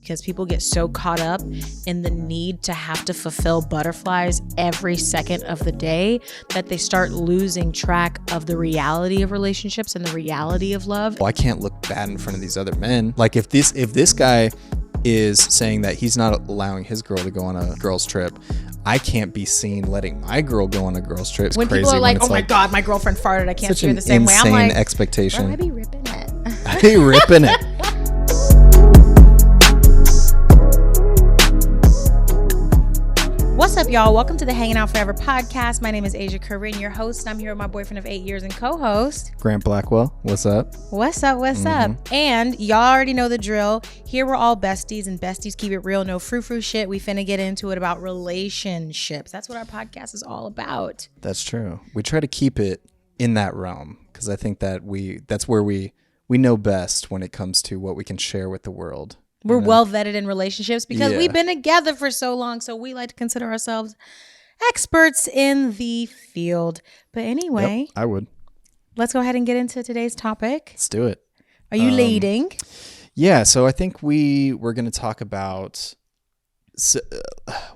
because people get so caught up in the need to have to fulfill butterflies every second of the day that they start losing track of the reality of relationships and the reality of love. Well, I can't look bad in front of these other men. Like if this guy is saying that he's not allowing his girl to go on a girl's trip, I can't be seen letting my girl go on a girl's trip. It's when crazy people are like, it's oh my God, my girlfriend farted, I can't see her the such same an way. I'm insane like, expectation. bro, I be ripping it. I be ripping it. What's up, y'all? Welcome to the Hanging Out Forever podcast. My name is Asia Corinne, your host. I'm here with my boyfriend of 8 years and co-host, Grant Blackwell. What's up? What's up? What's up? And y'all already know the drill. Here we're all besties, and besties keep it real. No frou-frou shit. We finna get into it about relationships. That's what our podcast is all about. That's true. We try to keep it in that realm because I think that that's where we know best when it comes to what we can share with the world. We're well vetted in relationships because Yeah. we've been together for so long. So we like to consider ourselves experts in the field. But anyway, Yep, I would. let's go ahead and get into today's topic. Let's do it. Are you leading? Yeah, so I think we're going to talk about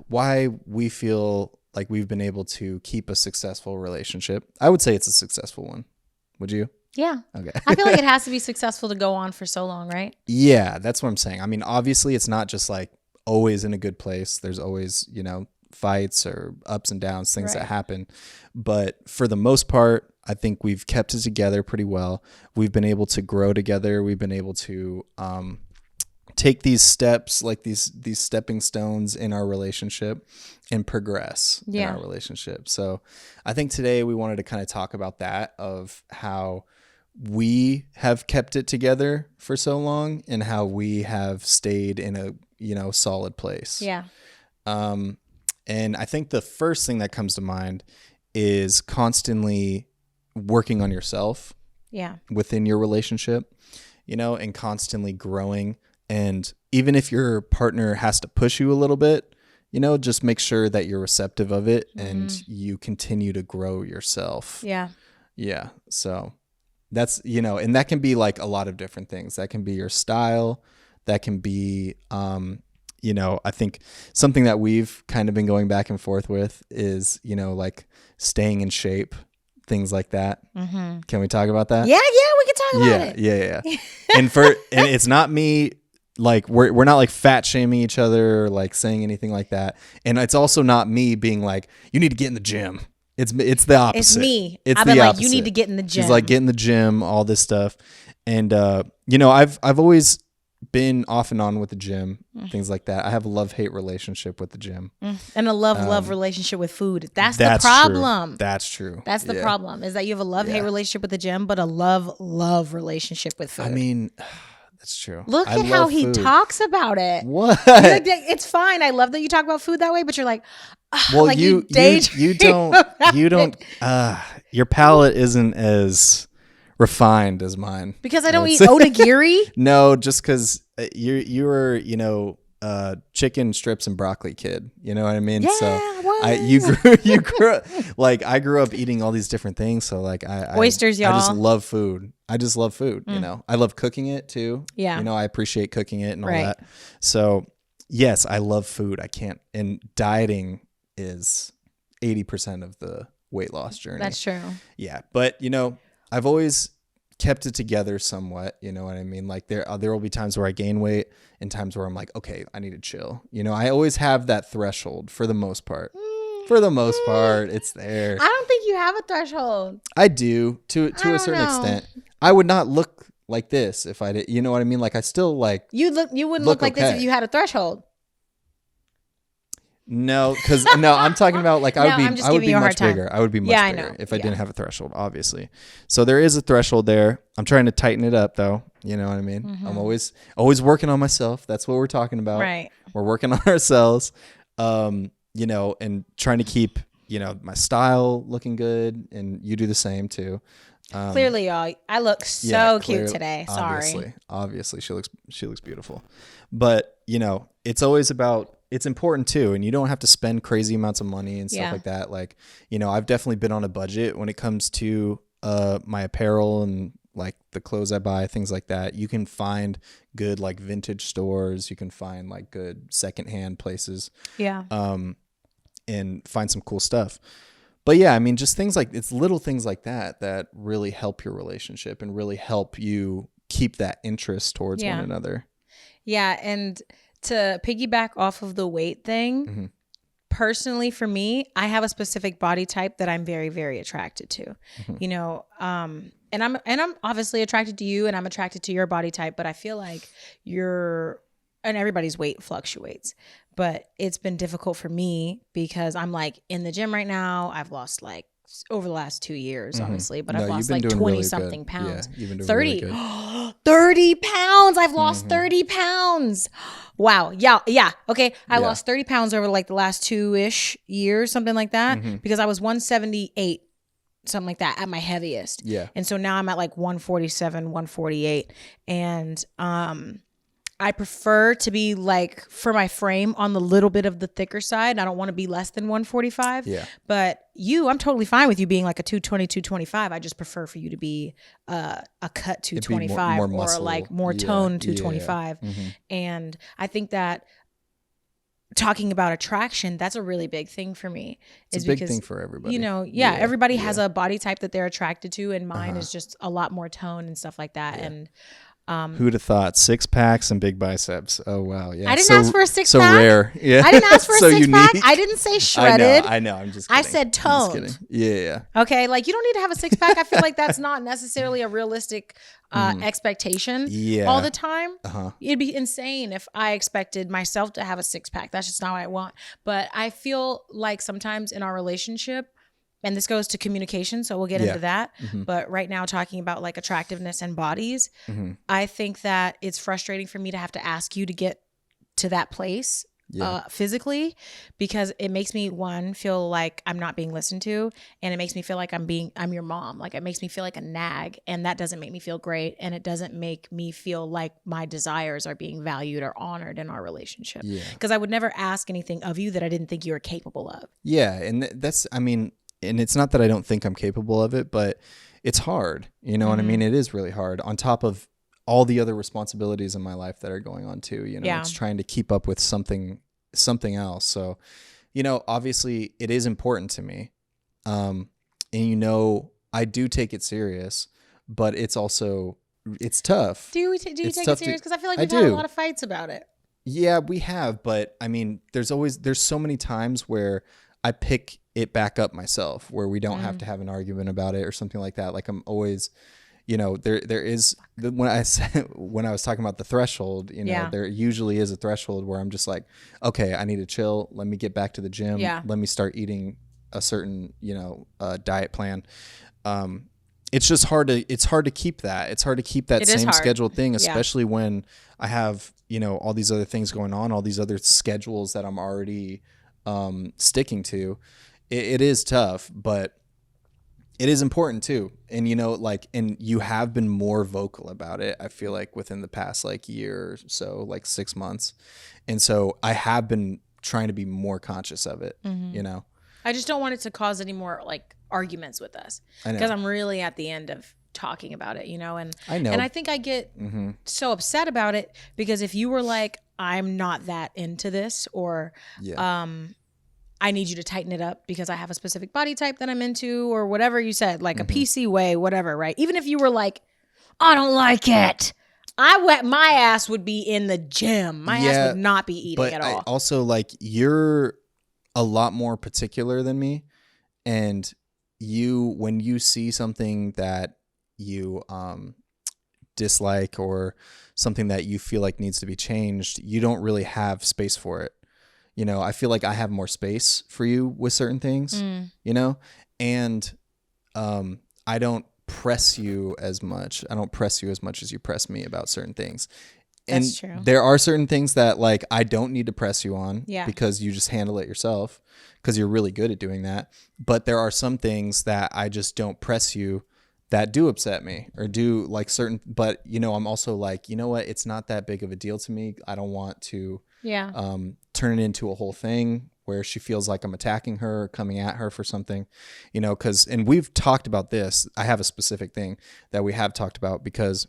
why we feel like we've been able to keep a successful relationship. I would say it's a successful one. Would you? Yeah. Okay. I feel like it has to be successful to go on for so long, right? Yeah, that's what I'm saying. I mean, obviously it's not just like always in a good place. There's always, fights or ups and downs, things that happen. But for the most part, I think we've kept it together pretty well. We've been able to grow together. We've been able to take these steps, like these stepping stones in our relationship and progress in our relationship. So I think today we wanted to kind of talk about that, of how we have kept it together for so long and how we have stayed in a, solid place. Yeah. And I think the first thing that comes to mind is constantly working on yourself. Yeah. Within your relationship, and constantly growing. And even if your partner has to push you a little bit, just make sure that you're receptive of it and you continue to grow yourself. Yeah. Yeah. So that's, and that can be like a lot of different things. That can be your style. That can be, I think something that we've kind of been going back and forth with is, like staying in shape, things like that. Mm-hmm. Can we talk about that? Yeah, we can talk about it. Yeah. and it's not me, like we're not like fat shaming each other or like saying anything like that. And it's also not me being like, you need to get in the gym. It's the opposite. It's me. It's I've the been like, opposite. you need to get in the gym. She's like, get in the gym, all this stuff. And, I've always been off and on with the gym, things like that. I have a love-hate relationship with the gym. And a love relationship with food. That's the problem. True. That's true. That's the problem, is that you have a love-hate relationship with the gym, but a love relationship with food. I mean, that's true. Look at how he talks about it. What? Like, it's fine. I love that you talk about food that way, but you're like, well, like you don't, your palate isn't as refined as mine. Because I don't eat onigiri? No, just because you were, chicken strips and broccoli kid. You know what I mean? Yeah, so you grew up, like I grew up eating all these different things. So like oysters, y'all. I just love food. I love cooking it too. Yeah. I appreciate cooking it and all that. So yes, I love food. I can't, and dieting is 80% of the weight loss journey. That's true. Yeah. But I've always kept it together somewhat, you know what I mean? Like there will be times where I gain weight and times where I'm like, okay, I need to chill. I always have that threshold for the most part. For the most part, it's there. I don't think you have a threshold. I do to a certain extent. I would not look like this if I did, you know what I mean? Like I still like you wouldn't look like this if you had a threshold. No, because I'm talking about like I would be much bigger. I would be much bigger if I didn't have a threshold, obviously. So there is a threshold there. I'm trying to tighten it up though. You know what I mean? Mm-hmm. I'm always working on myself. That's what we're talking about. Right. We're working on ourselves. And trying to keep, my style looking good, and you do the same too. Clearly, y'all, I look so cute today. Sorry. Obviously, she looks beautiful. But, it's important too, and you don't have to spend crazy amounts of money and stuff like that. Like, I've definitely been on a budget when it comes to my apparel and like the clothes I buy, things like that. You can find good like vintage stores. You can find like good secondhand places. Yeah. And find some cool stuff. But yeah, I mean, just things like, it's little things like that that really help your relationship and really help you keep that interest towards one another. Yeah. And to piggyback off of the weight thing, personally for me, I have a specific body type that I'm very, very attracted to, you know, and I'm obviously attracted to you and I'm attracted to your body type, but I feel like and everybody's weight fluctuates, but it's been difficult for me because I'm like in the gym right now. I've lost like over the last 2 years, honestly, but I've lost like 20 really something pounds. Yeah, you've been doing 30, really good. 30 pounds. I've lost 30 pounds. Wow. Yeah. Yeah. Okay. I lost 30 pounds over like the last 2-ish years, something like that, because I was 178, something like that at my heaviest. Yeah. And so now I'm at like 147, 148. And, I prefer to be like, for my frame, on the little bit of the thicker side. I don't want to be less than 145. Yeah. But I'm totally fine with you being like a 220, 225. I just prefer for you to be a cut 225 more or muscle. like more tone 225. And I think that talking about attraction, that's a really big thing for me. It's a big thing for everybody. You know, everybody has a body type that they're attracted to, and mine is just a lot more tone and stuff like that. And who'd have thought 6-packs and big biceps? Oh wow, yeah. I didn't ask for a 6-pack. So rare, yeah. I didn't ask for a so 6-pack. Unique. I didn't say shredded. I know. I'm just kidding. I said toned. Yeah. Okay, like you don't need to have a 6-pack. I feel like that's not necessarily a realistic expectation all the time. It'd be insane if I expected myself to have a 6-pack. That's just not what I want. But I feel like sometimes in our relationship, and this goes to communication, so we'll get into that. But right now, talking about like attractiveness and bodies, I think that it's frustrating for me to have to ask you to get to that place physically, because it makes me, one, feel like I'm not being listened to, and it makes me feel like I'm your mom. Like it makes me feel like a nag, and that doesn't make me feel great, and it doesn't make me feel like my desires are being valued or honored in our relationship. Because I would never ask anything of you that I didn't think you were capable of. Yeah, and that's, I mean, and it's not that I don't think I'm capable of it, but it's hard. You know what I mean? It is really hard on top of all the other responsibilities in my life that are going on too. You know, it's trying to keep up with something else. So, you know, obviously it is important to me. And you know, I do take it serious, but it's also, it's tough. Do you take it serious? Because I feel like we've had a lot of fights about it. Yeah, we have, but I mean, there's so many times where I pick it back up myself, where we don't have to have an argument about it or something like that. Like I'm always, you know, there is, when I was talking about the threshold, you know, there usually is a threshold where I'm just like, okay, I need to chill. Let me get back to the gym. Let me start eating a certain, you know, diet plan. It's just hard to keep that. It's hard to keep that same scheduled thing, especially when I have, you know, all these other things going on, all these other schedules that I'm already sticking to. It is tough, but it is important too. And, you know, like, and you have been more vocal about it, I feel like, within the past like year or so, like 6 months. And so I have been trying to be more conscious of it, you know? I just don't want it to cause any more like arguments with us, because I'm really at the end of talking about it, you know? And I know. And I think I get so upset about it because if you were like, I'm not that into this, or I need you to tighten it up because I have a specific body type that I'm into, or whatever you said, like a PC way, whatever, right? Even if you were like, I don't like it, my ass would be in the gym. My ass would not be eating at all. Also, like, you're a lot more particular than me, and when you see something that you dislike or something that you feel like needs to be changed, you don't really have space for it. You know, I feel like I have more space for you with certain things, you know, and I don't press you as much. I don't press you as much as you press me about certain things. And that's true. There are certain things that like I don't need to press you on because you just handle it yourself, because you're really good at doing that. But there are some things that I just don't press you that do upset me, or do like certain, but you know, I'm also like, you know what, it's not that big of a deal to me. I don't want to turn it into a whole thing where she feels like I'm attacking her or coming at her for something, you know, and we've talked about this. I have a specific thing that we have talked about because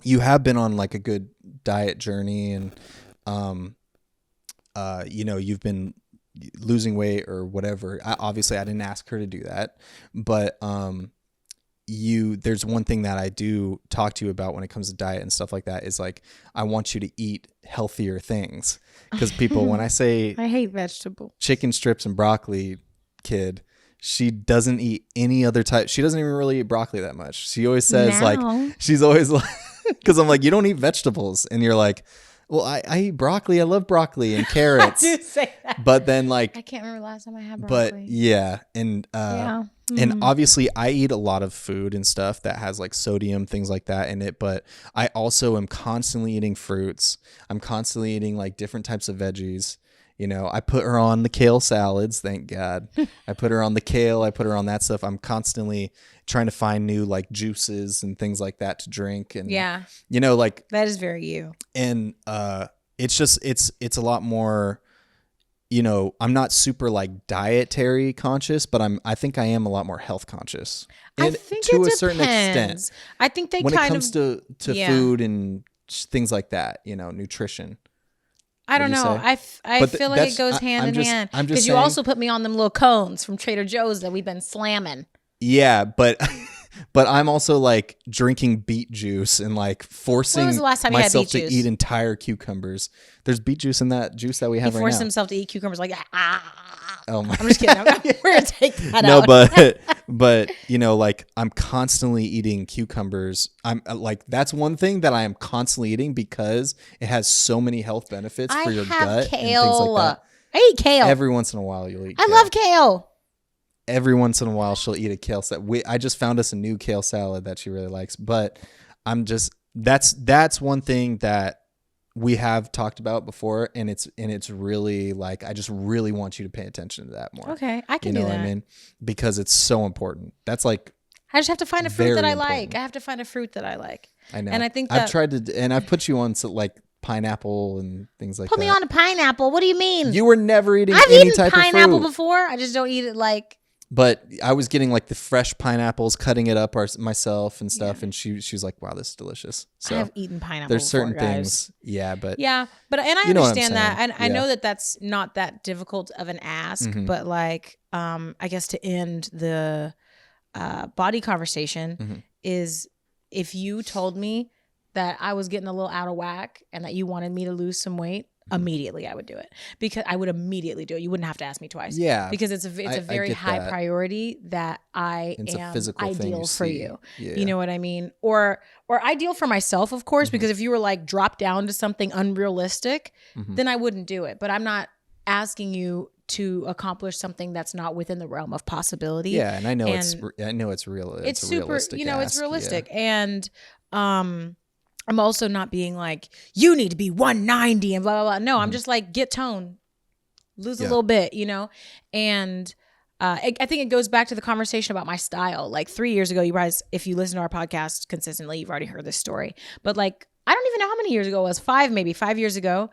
you have been on like a good diet journey and, you know, you've been losing weight or whatever. Obviously I didn't ask her to do that, but, there's one thing that I do talk to you about when it comes to diet and stuff like that is like, I want you to eat healthier things. Because people, when I say I hate vegetables, chicken strips and broccoli, kid, she doesn't eat any other type. She doesn't even really eat broccoli that much. She always says like, she's always like, because I'm like, you don't eat vegetables. And you're like, well, I eat broccoli. I love broccoli and carrots. I do say that. But then like, I can't remember last time I had broccoli. But yeah. And, and obviously I eat a lot of food and stuff that has like sodium, things like that in it. But I also am constantly eating fruits. I'm constantly eating like different types of veggies. You know, I put her on the kale salads. Thank God. I put her on the kale. I put her on that stuff. I'm constantly trying to find new like juices and things like that to drink. And, you know, like that is very you. And it's just, it's a lot more, you know, I'm not super like dietary conscious, but I think I am a lot more health conscious. And I think to it a certain depends. extent. I think they when kind it comes of, to food and things like that, you know, nutrition. I don't know. I feel like it goes hand in hand. Because you also put me on them little cones from Trader Joe's that we've been slamming. Yeah, but I'm also like drinking beet juice and like forcing myself to eat entire cucumbers. There's beet juice in that juice that we have right now. He forced himself to eat cucumbers like, Oh my! I'm just kidding. We're gonna take that out. No, but you know, like I'm constantly eating cucumbers. I'm like that's one thing that I am constantly eating because it has so many health benefits for your gut kale. and things like that. I eat kale every once in a while. You'll eat. I love kale. Every once in a while, she'll eat a kale salad. I just found us a new kale salad that she really likes. But I'm just that's one thing that we have talked about before, and it's really like I just really want you to pay attention to that more. Okay, I can do that. You know what I mean? Because it's so important. That's like I just have to find a fruit that I like. I have to find a fruit that I like. I know. And I think that I've tried to, and I've put you on like pineapple and things like that. Put me on a pineapple. What do you mean? You were never eating any type of fruit. I've eaten pineapple before. I just don't eat it like. But I was getting like the fresh pineapples, cutting it up myself and stuff, and she was like, "Wow, this is delicious." So I have eaten pineapple. There's certain before, things, but and I understand that, and I know that that's not that difficult of an ask, but like, I guess to end the body conversation is if you told me that I was getting a little out of whack and that you wanted me to lose some weight. Immediately I would do it because I would immediately do it. You wouldn't have to ask me twice. Yeah. Because it's a very high priority that I am ideal for you. Yeah. You know what I mean? Or ideal for myself, of course, because if you were like drop down to something unrealistic, then I wouldn't do it. But I'm not asking you to accomplish something that's not within the realm of possibility. Yeah, and I know it's real. It's super, realistic. It's realistic. Yeah. And I'm also not being like, you need to be 190 and blah, blah, blah. No, I'm just like, get tone, lose a little bit, you know? And I think it goes back to the conversation about my style. Like 3 years ago, you guys, if you listen to our podcast consistently, you've already heard this story. But like, I don't even know how many years ago it was, 5 years ago,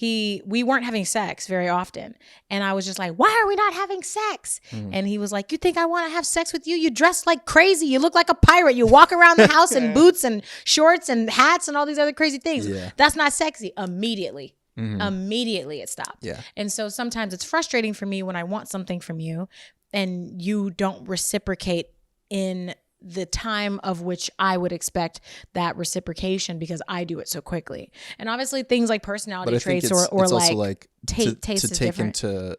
we weren't having sex very often. And I was just like, why are we not having sex? And he was like, you think I want to have sex with you? You dress like crazy. You look like a pirate. You walk around the house in boots and shorts and hats and all these other crazy things. Yeah. That's not sexy. Immediately it stopped. Yeah. And so sometimes it's frustrating for me when I want something from you and you don't reciprocate in the time of which I would expect that reciprocation because I do it so quickly. And obviously things like personality traits or like taste to is take different. into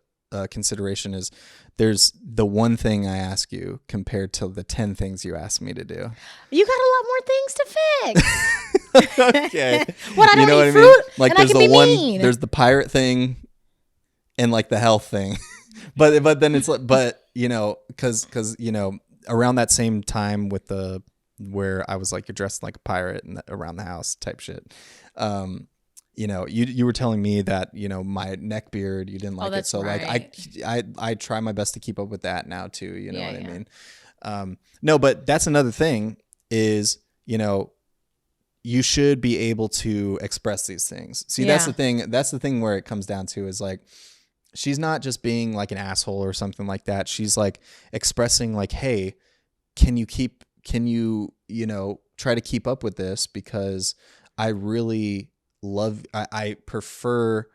consideration is there's the one thing I ask you compared to the 10 things you ask me to do. You got a lot more things to fix. Okay. What, I don't eat fruit? Like there's the one, mean. There's the pirate thing and like the health thing. but then it's like, but you know, cause you know, around that same time with where I was like, you're dressed like a pirate and around the house type shit. You know, you were telling me that, you know, my neck beard, you didn't like it. So right. Like I try my best to keep up with that now too. You know what I mean? No, but that's another thing is, you know, you should be able to express these things. See, that's the thing where it comes down to is like, she's not just being like an asshole or something like that. She's like expressing like, hey, can you, you know, try to keep up with this, because I really I prefer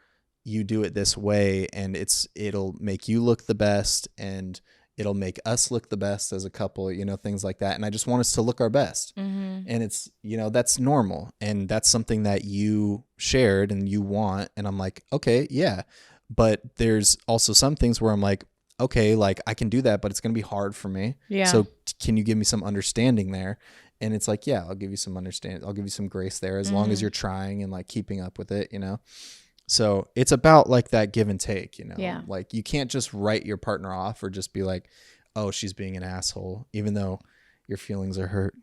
you do it this way, and it'll make you look the best, and it'll make us look the best as a couple, you know, things like that. And I just want us to look our best. And it's, you know, that's normal. And that's something that you shared and you want. And I'm like, okay, yeah. But there's also some things where I'm like, okay, like I can do that, but it's going to be hard for me. Yeah. So can you give me some understanding there? And it's like, yeah, I'll give you some understanding. I'll give you some grace there, as long as you're trying and like keeping up with it, you know? So it's about like that give and take, you know? Yeah. Like you can't just write your partner off or just be like, oh, she's being an asshole, even though your feelings are hurt.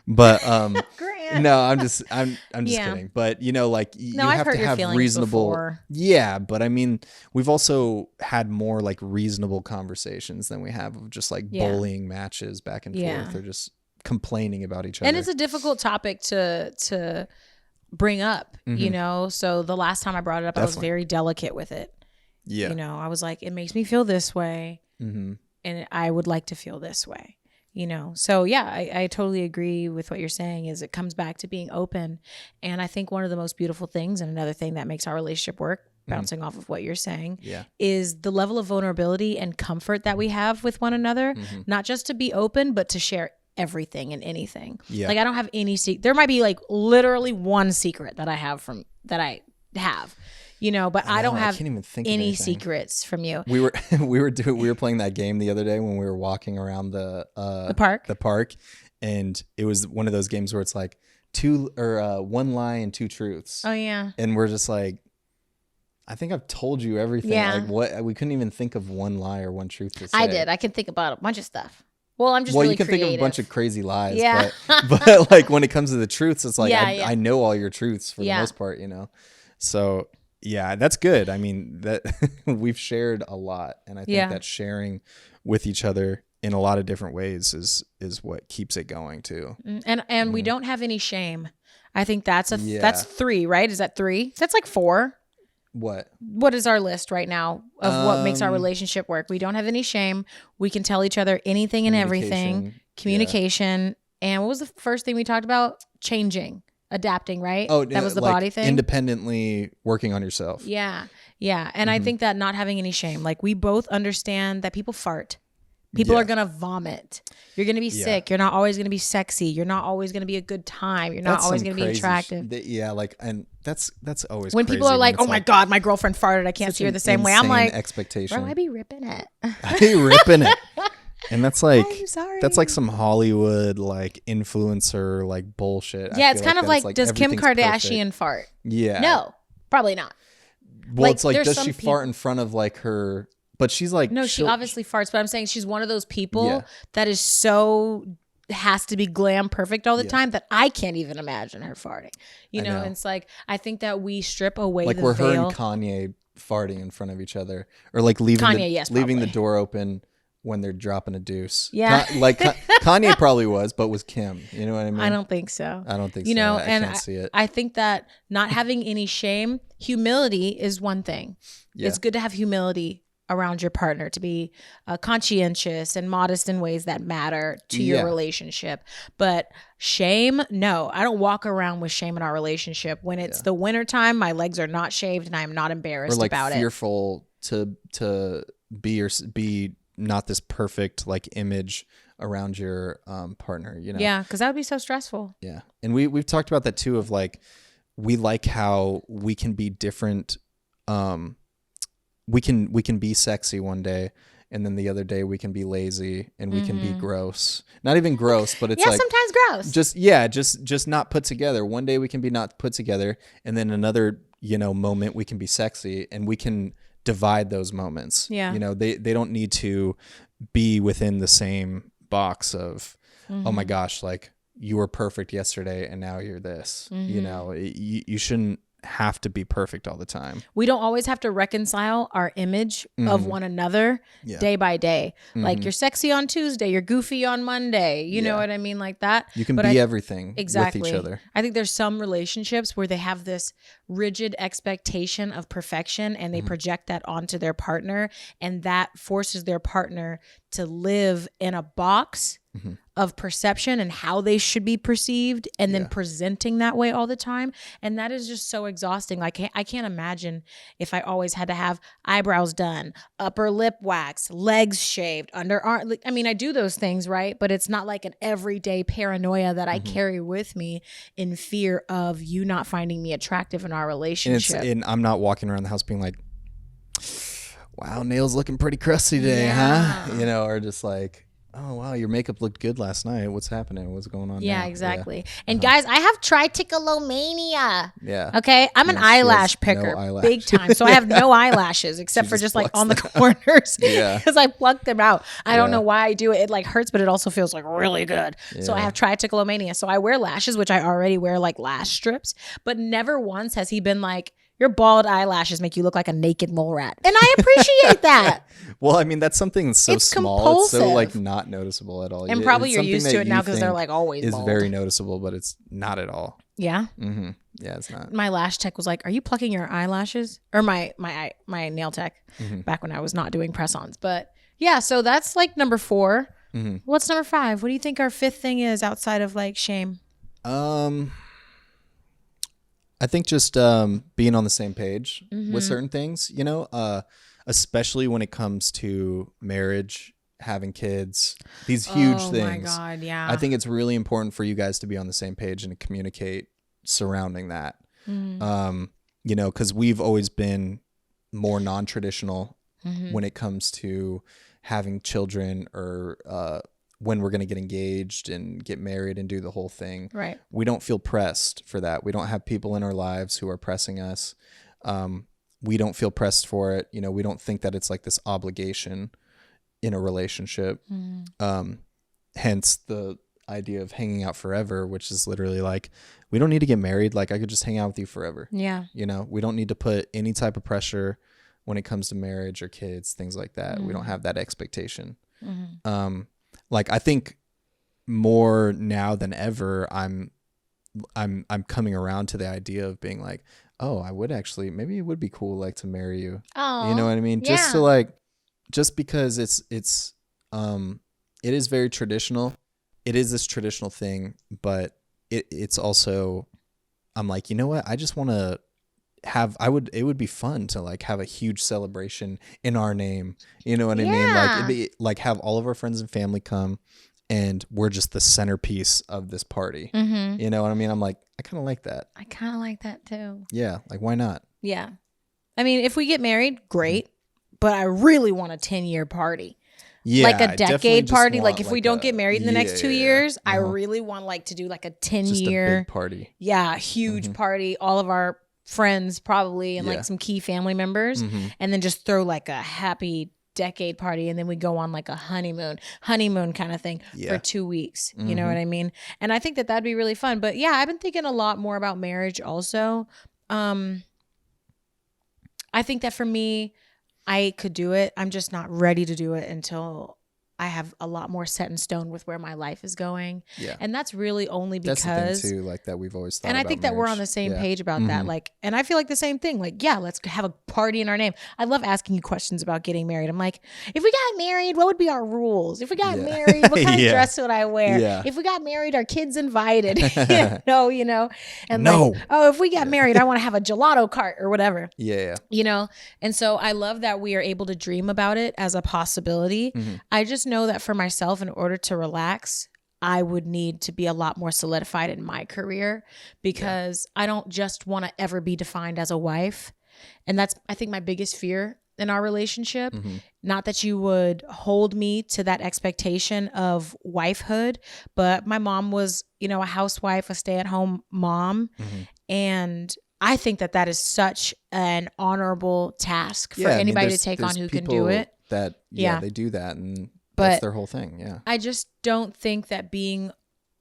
But no, I'm just kidding. But you know, like you have to have reasonable before. Yeah, but I mean, we've also had more like reasonable conversations than we have of just like bullying matches back and forth, or just complaining about each other. And it's a difficult topic to bring up, you know? So the last time I brought it up, I was very delicate with it. Yeah. You know, I was like, it makes me feel this way, and I would like to feel this way, you know? So yeah, I totally agree with what you're saying. Is it comes back to being open. And I think one of the most beautiful things, and another thing that makes our relationship work, bouncing off of what you're saying, is the level of vulnerability and comfort that we have with one another, not just to be open, but to share everything and anything. Like I don't have any there might be like literally one secret that I have, you know, but I don't have any secrets from you. We were playing that game the other day when we were walking around the park, and it was one of those games where it's like one lie and two truths. Oh yeah. And we're just like, I think I've told you everything. Yeah. Like what, we couldn't even think of one lie or one truth to say. I did. I can think about a bunch of stuff. Well, I'm just really you can creative. Think of a bunch of crazy lies, yeah. but like when it comes to the truths, it's like I know all your truths for the most part, you know. So yeah, that's good. I mean, that we've shared a lot, and I think that sharing with each other in a lot of different ways is what keeps it going too. And we don't have any shame. I think that's that's 3, right? Is that 3? That's like 4. What is our list right now of what makes our relationship work? We don't have any shame. We can tell each other anything and everything. Communication. And what was the first thing we talked about? Changing, adapting, right? Oh, that was the like body thing. Independently working on yourself. Yeah. Yeah. And I think that not having any shame, like we both understand that people fart. People are going to vomit. You're going to be sick. You're not always going to be sexy. You're not always going to be a good time. You're not always going to be attractive. And that's always when people are like, oh my God, my girlfriend farted. I can't see her the same way. I'm like, expectation. Bro, I be ripping it. I be ripping it. And that's like, I'm sorry. that's like some Hollywood like influencer like bullshit. Yeah, it's kind of like, does Kim Kardashian fart? Yeah. No, probably not. Well, it's like, does she fart in front of like her... But she's like... No, she obviously farts, but I'm saying she's one of those people that is so... has to be glam perfect all the time that I can't even imagine her farting. You know, and it's like, I think that we strip away the veil. Like her and Kanye farting in front of each other. Or like leaving the door open when they're dropping a deuce. Yeah. Kanye probably was, but was Kim. You know what I mean? I don't think so. I don't think so. You know, I can't see it. I think that not having any shame, humility is one thing. Yeah. It's good to have humility around your partner, to be conscientious and modest in ways that matter to your relationship. But shame, no, I don't walk around with shame in our relationship. When it's the wintertime, my legs are not shaved and I am not embarrassed about it. Or fearful to be not this perfect like image around your partner, you know? Yeah, because that would be so stressful. Yeah. And we've talked about that too, of like, we like how we can be different. We can be sexy one day, and then the other day we can be lazy and we can be gross. Not even gross, but it's like sometimes gross. Just not put together. One day we can be not put together, and then another, you know, moment we can be sexy, and we can divide those moments. Yeah. You know, they don't need to be within the same box of, oh my gosh, like you were perfect yesterday and now you're this. You know, you shouldn't have to be perfect all the time. We don't always have to reconcile our image of one another day by day. Like you're sexy on Tuesday, you're goofy on Monday. You know what I mean? Like that. You can be everything exactly with each other. I think there's some relationships where they have this rigid expectation of perfection and they project that onto their partner, and that forces their partner to live in a box of perception and how they should be perceived, and then presenting that way all the time. And that is just so exhausting. Like I can't imagine if I always had to have eyebrows done, upper lip wax, legs shaved, underarm. I mean, I do those things, right? But it's not like an everyday paranoia that I carry with me in fear of you not finding me attractive in our relationship. And I'm not walking around the house being like, wow, nails looking pretty crusty today, huh? You know, or just like, oh, wow, your makeup looked good last night. What's happening? What's going on now? Exactly. Yeah. And guys, I have trichotillomania. Yeah. Okay. I'm an eyelash picker, big time. So I have no eyelashes except for just like on the corners because I pluck them out. I don't know why I do it. It like hurts, but it also feels like really good. So I have trichotillomania. So I wear lashes, which I already wear like lash strips, but never once has he been like, your bald eyelashes make you look like a naked mole rat. And I appreciate that. Well, I mean, that's something that's so small. Compulsive. It's so like not noticeable at all. And probably you're used to it now because they're like always is bald. very noticeable, but it's not at all. Yeah. Mm-hmm. Yeah, it's not. My lash tech was like, are you plucking your eyelashes? Or my nail tech back when I was not doing press-ons. But yeah, so that's like number 4. What's number 5? What do you think our 5th thing is outside of like shame? I think just being on the same page with certain things, you know, especially when it comes to marriage, having kids, these huge things. Oh my God, yeah. I think it's really important for you guys to be on the same page and to communicate surrounding that. You know, because we've always been more non-traditional when it comes to having children or when we're going to get engaged and get married and do the whole thing. Right. We don't feel pressed for that. We don't have people in our lives who are pressing us. We don't feel pressed for it. You know, we don't think that it's like this obligation in a relationship. Hence the idea of hanging out forever, which is literally like, we don't need to get married. Like I could just hang out with you forever. Yeah. You know, we don't need to put any type of pressure when it comes to marriage or kids, things like that. We don't have that expectation. Like I think more now than ever, I'm coming around to the idea of being like, oh, I would actually, maybe it would be cool like to marry you. Oh, you know what I mean? Just to like, just because it is very traditional. It is this traditional thing, but it's also, I'm like, you know what? I just want to it would be fun to like have a huge celebration in our name. You know what I mean? Like it'd be like have all of our friends and family come and we're just the centerpiece of this party. You know what I mean? I'm like, I kind of like that. I kind of like that too. Yeah. Like why not? Yeah. I mean, if we get married, great. But I really want a 10-year party. Yeah, like a decade party. Like if we don't get married in the next 2 years, I really want like to do like a 10-year party. Yeah. Huge party. All of our friends probably and like some key family members, and then just throw like a happy decade party, and then we go on like a honeymoon kind of thing for 2 weeks. You know what I mean? And I think that that'd be really fun. But yeah, I've been thinking a lot more about marriage also. I think that for me, I could do it. I'm just not ready to do it until I have a lot more set in stone with where my life is going. Yeah. And that's really only because that's the thing too, like that we've always thought. And I think marriage. That we're on the same page about that. Like, and I feel like the same thing. Like, yeah, let's have a party in our name. I love asking you questions about getting married. I'm like, if we got married, what would be our rules? If we got married, what kind of dress would I wear? Yeah. If we got married, are kids invited? you know? And like, oh, if we got married, I want to have a gelato cart or whatever. Yeah. You know? And so I love that we are able to dream about it as a possibility. I just know that for myself, in order to relax, I would need to be a lot more solidified in my career because I don't just want to ever be defined as a wife. And that's, I think, my biggest fear in our relationship. Not that you would hold me to that expectation of wifehood, but my mom was, you know, a housewife, a stay-at-home mom. And I think that that is such an honorable task for anybody to take on who can do it. That, they do that. And that's their whole thing. Yeah. I just don't think that being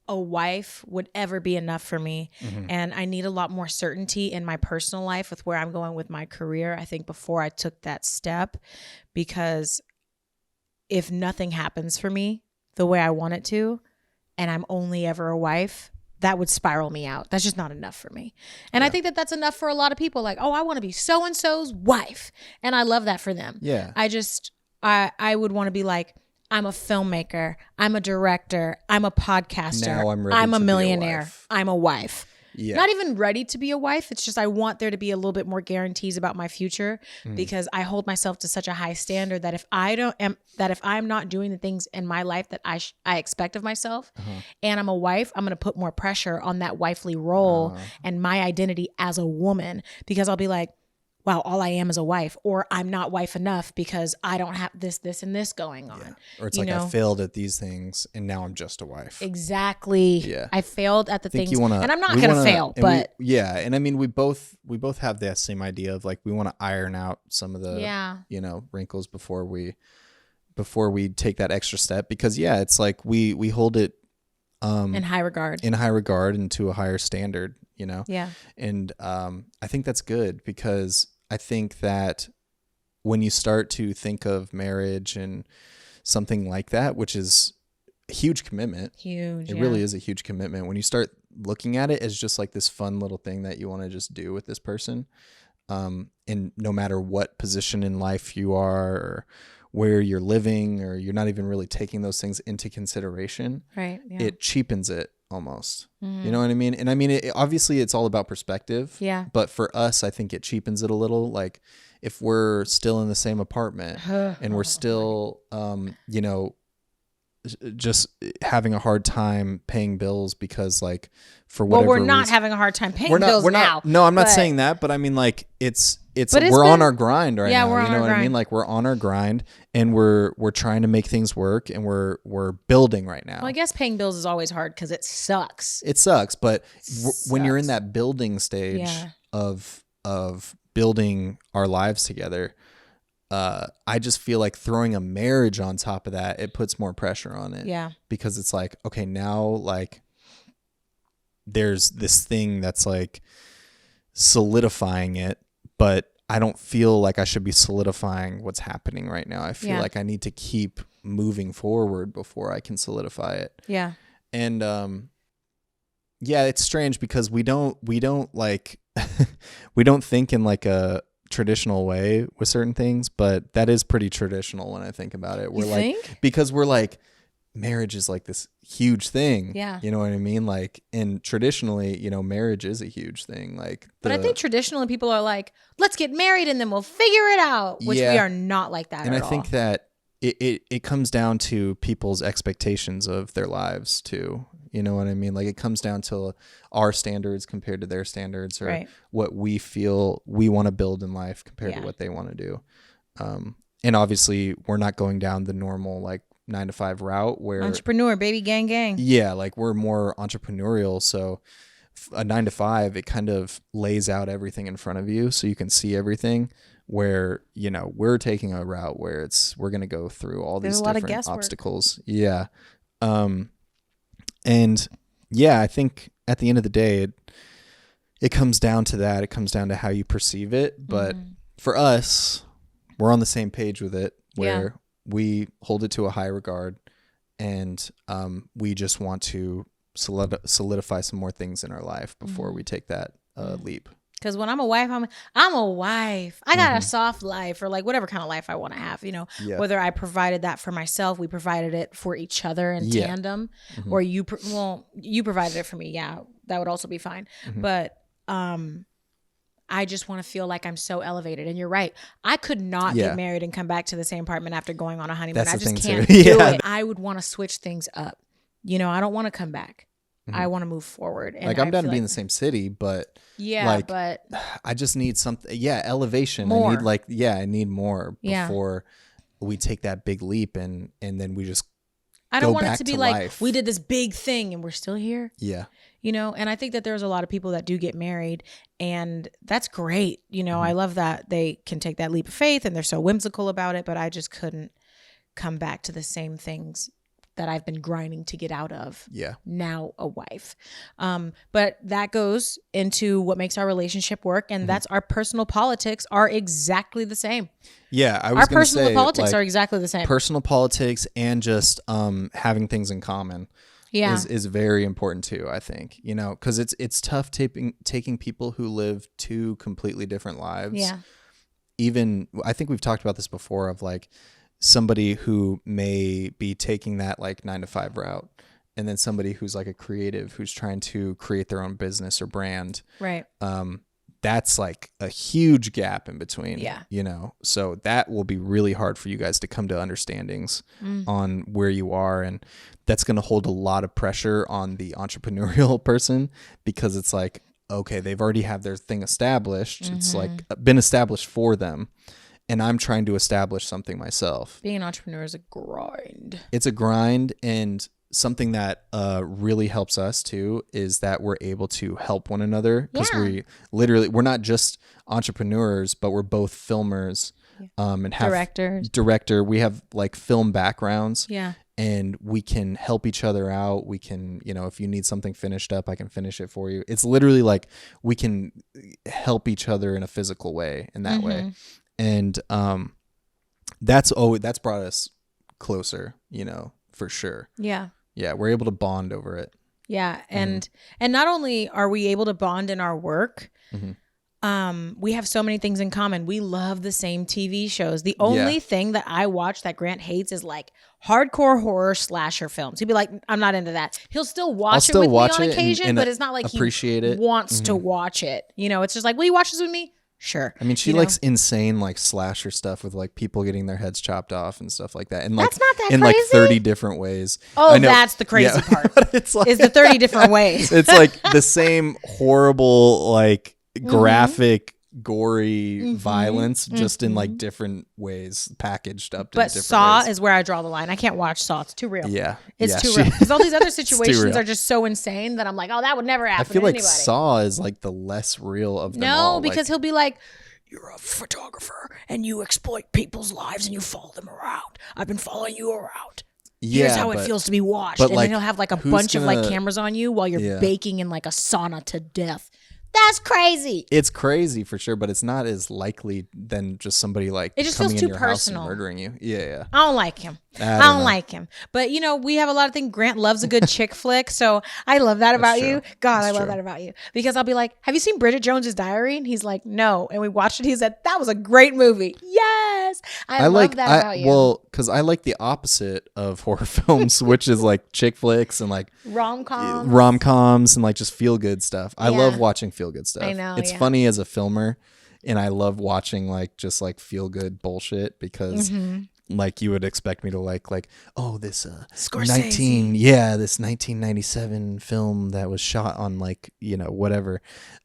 a wife would ever be enough for me. And I need a lot more certainty in my personal life with where I'm going with my career, I think, before I took that step. Because if nothing happens for me the way I want it to, and I'm only ever a wife, that would spiral me out. That's just not enough for me. And I think that that's enough for a lot of people. Like, oh, I want to be so-and-so's wife. And I love that for them. Yeah. I would want to be like, I'm a filmmaker, I'm a director, I'm a podcaster, Now I'm ready I'm to a be a millionaire, wife. I'm a wife. Yeah. Not even ready to be a wife. It's just I want there to be a little bit more guarantees about my future, because I hold myself to such a high standard that if I'm not doing the things in my life that I expect of myself, and I'm a wife, I'm going to put more pressure on that wifely role and my identity as a woman, because I'll be like, wow, all I am is a wife, or I'm not wife enough because I don't have this, and this going on. Yeah. Or it's like, I failed at these things and now I'm just a wife. Exactly. Yeah. I failed at the things, and I'm not we going to wanna- fail, and but yeah. And I mean, we both have that same idea of like, we want to iron out some of the, wrinkles before we take that extra step, because it's like, we hold it, in high regard and to a higher standard, Yeah. And, I think that's good, because I think that when you start to think of marriage and something like that, which is a huge commitment, it really is a huge commitment. When you start looking at it as just like this fun little thing that you want to just do with this person, and no matter what position in life you are, or where you're living, or you're not even really taking those things into consideration, right? Yeah. It cheapens it almost. You know what I mean? And I mean, obviously it's all about perspective. Yeah. But for us, I think it cheapens it a little. Like, if we're still in the same apartment and we're still, just having a hard time paying bills because, like, for whatever we're not reason, having a hard time paying bills now. No, I'm not saying that, but I mean, like, we're on our grind right now. We're on you know our what grind. I mean? Like, we're on our grind and we're trying to make things work, and we're building right now. Well, I guess paying bills is always hard because it sucks. It sucks, but when you're in that building stage of building our lives together, I just feel like throwing a marriage on top of that, it puts more pressure on it. Yeah. Because it's like, okay, now, like, there's this thing that's like solidifying it, but I don't feel like I should be solidifying what's happening right now. I feel like I need to keep moving forward before I can solidify it. Yeah. And it's strange because we don't like we don't think in like a traditional way with certain things, but that is pretty traditional when I think about it. We're because we're like, marriage is like this huge thing. Yeah. You know what I mean? Like, and traditionally, marriage is a huge thing. Like, but I think traditionally people are like, let's get married and then we'll figure it out, which we are not like that and at I all. think that it comes down to people's expectations of their lives too. You know what I mean? Like, it comes down to our standards compared to their standards, or what we feel we want to build in life compared to what they want to do. And obviously we're not going down the normal, like, 9-to-5 route where entrepreneur, baby, gang. Yeah. Like, we're more entrepreneurial. So a 9-to-5, it kind of lays out everything in front of you so you can see everything, where, we're taking a route where we're going to go through all these different obstacles. Yeah. And I think at the end of the day, it comes down to that. It comes down to how you perceive it. But for us, we're on the same page with it, where we hold it to a high regard, and we just want to solidify some more things in our life before we take that leap. Because when I'm a wife, I'm a wife. I got a soft life, or like whatever kind of life I want to have, whether I provided that for myself, we provided it for each other in tandem, or you provided it for me. Yeah, that would also be fine. But I just want to feel like I'm so elevated. And you're right. I could not get married and come back to the same apartment after going on a honeymoon. I just can't do it. I would want to switch things up. I don't want to come back. I want to move forward. And like, I'm down to be in the same city, but but I just need something. Yeah. Elevation. More. I need more before we take that big leap. And then we just, I don't want it to be like, life. We did this big thing and we're still here. Yeah. And I think that there's a lot of people that do get married, and that's great. I love that they can take that leap of faith and they're so whimsical about it, but I just couldn't come back to the same things that I've been grinding to get out of. Yeah. Now a wife. But that goes into what makes our relationship work. And that's our personal politics are exactly the same. Yeah. I was Our going to personal say politics like, are exactly the same. personal politics and just having things in common is very important too, I think, you know, because it's tough taking people who live two completely different lives. Yeah. Even I think we've talked about this before of like somebody who may be taking that like 9-to-5 route, and then somebody who's like a creative who's trying to create their own business or brand. Right. That's like a huge gap in between. Yeah. You know, so that will be really hard for you guys to come to understandings on where you are. And that's going to hold a lot of pressure on the entrepreneurial person, because it's like, okay, they've already have their thing established. It's like been established for them. And I'm trying to establish something myself. Being an entrepreneur is a grind. It's a grind, and something that really helps us too is that we're able to help one another, because we're not just entrepreneurs, but we're both filmers and have director. We have like film backgrounds. Yeah. And we can help each other out. We can, you know, if you need something finished up, I can finish it for you. It's literally like we can help each other in a physical way, in that way. And that's brought us closer, you know, for sure. Yeah. Yeah, we're able to bond over it. Yeah, and not only are we able to bond in our work, we have so many things in common. We love the same TV shows. The only thing that I watch that Grant hates is like hardcore horror slasher films. He'd be like, I'm not into that. He'll still watch it with me on occasion, but it's not like appreciate he wants to watch it. You know, it's just like, will you watch this with me? Sure. I mean, she likes insane like slasher stuff with like people getting their heads chopped off and stuff like that. And like that's not that in crazy. Like 30 different ways. Oh, that's the crazy part. It's like, is the 30 different ways. It's like the same horrible, like graphic, gory violence, just in like different ways, packaged up. But in different Saw ways. is where I draw the line. I can't watch Saw. It's too real. Yeah. It's too real. Because all these other situations are just so insane that I'm like, oh, that would never happen I feel to like anybody. Saw is like the less real of them all. No, because he'll be like, you're a photographer and you exploit people's lives and you follow them around. I've been following you around. Here's how it feels to be watched. And then he'll have like a bunch of like cameras on you while you're baking in like a sauna to death. That's crazy. It's crazy for sure, but it's not as likely than just somebody like it just coming feels in too your personal. house and murdering you. Yeah. I don't like him. I don't like him. But you know, we have a lot of things. Grant loves a good chick flick, so I love that about you. God, I love that about you. Because I'll be like, have you seen Bridget Jones's Diary? And he's like, no. And we watched it. He said, that was a great movie. Yes. I love that about you. Well, because I like the opposite of horror films, which is like chick flicks and like rom-coms and like just feel good stuff. I love watching feel good stuff. I know. It's funny as a filmer, and I love watching like just like feel good bullshit, because like you would expect me to like oh, this Scorsese. this 1997 film that was shot on like, you know, whatever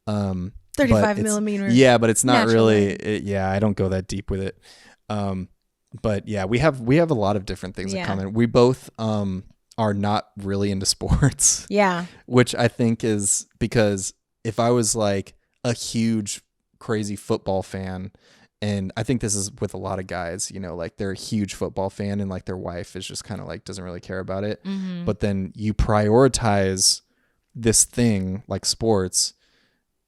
35 millimeter. Yeah, but it's not really I don't go that deep with it. But yeah, we have a lot of different things in common. We both are not really into sports. Yeah. Which I think is because if I was like a huge crazy football fan, and I think this is with a lot of guys, you know, like they're a huge football fan and like their wife is just kind of like doesn't really care about it. But then you prioritize this thing like sports,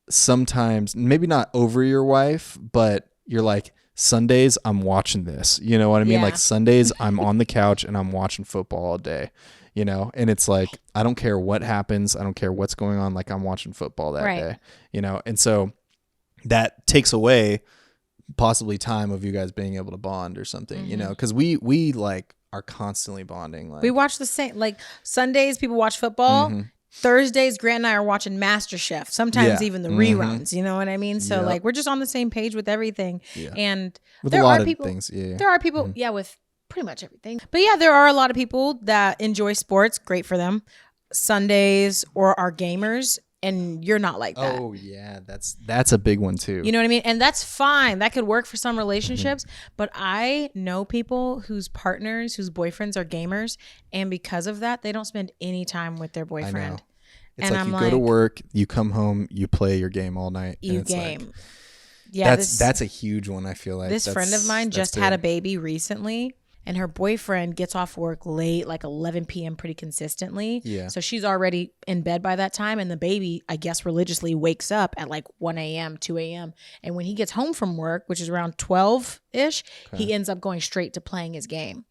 sometimes maybe not over your wife, but you're like, Sundays I'm watching this, you know what I mean? Like Sundays I'm on the couch and I'm watching football all day, you know? And it's like, I don't care what happens. I don't care what's going on. Like I'm watching football that day, you know? And so that takes away possibly time of you guys being able to bond or something, you know? Cause we like are constantly bonding. Like we watch the same, like Sundays people watch football. Thursdays, Grant and I are watching MasterChef. Sometimes even the reruns. You know what I mean? So like we're just on the same page with everything. Yeah. And with there a lot are of people. Things. Yeah. There are people. Yeah, with pretty much everything. But yeah, there are a lot of people that enjoy sports. Great for them. Sundays or are gamers. And you're not like that. Oh yeah, that's a big one too. You know what I mean? And that's fine. That could work for some relationships. But I know people whose partners, whose boyfriends are gamers, and because of that, they don't spend any time with their boyfriend. I know. It's and like I'm you like, go to work, you come home, you play your game all night. You and it's game. Like, Yeah, that's a huge one. I feel like this friend of mine just had a baby recently, and her boyfriend gets off work late, like 11 p.m. pretty consistently. Yeah. So she's already in bed by that time. And the baby, I guess, religiously wakes up at like 1 a.m., 2 a.m. And when he gets home from work, which is around 12-ish, he ends up going straight to playing his game.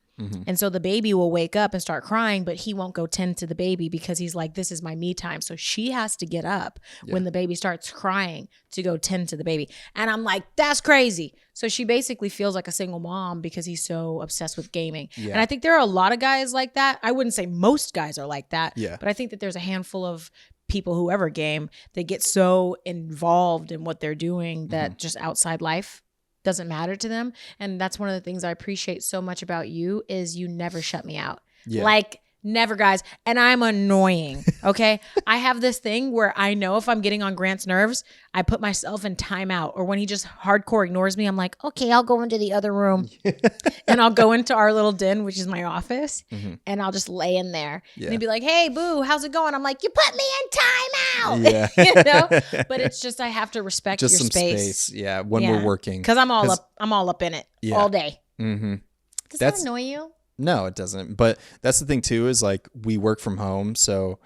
And so the baby will wake up and start crying, but he won't go tend to the baby because he's like, this is my me time. So she has to get up when the baby starts crying to go tend to the baby. And I'm like, that's crazy. So she basically feels like a single mom because he's so obsessed with gaming. Yeah. And I think there are a lot of guys like that. I wouldn't say most guys are like that, Yeah. but I think that there's a handful of people who ever game, they get so involved in what they're doing that just outside life doesn't matter to them. And that's one of the things I appreciate so much about you is you never shut me out. Yeah. Like never, guys. And I'm annoying. Okay. I have this thing where I know if I'm getting on Grant's nerves, I put myself in timeout, or when he just hardcore ignores me, I'm like, okay, I'll go into the other room and I'll go into our little den, which is my office, and I'll just lay in there. Yeah. And he'd be like, hey, boo, how's it going? I'm like, you put me in timeout. Yeah. You know, but it's just, I have to respect Just your some space. Yeah. When we're working. Cause I'm all up in it all day. Mm-hmm. Does that annoy you? No, it doesn't. But that's the thing too, is like we work from home. So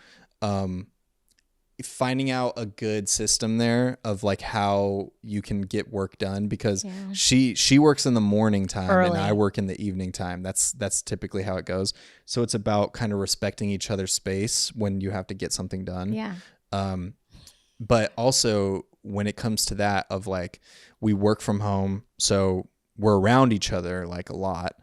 finding out a good system there of like how you can get work done, because she works in the morning time and I work in the evening time. That's typically how it goes. So it's about kind of respecting each other's space when you have to get something done. Yeah. But also when it comes to that of like, we work from home, so we're around each other like a lot,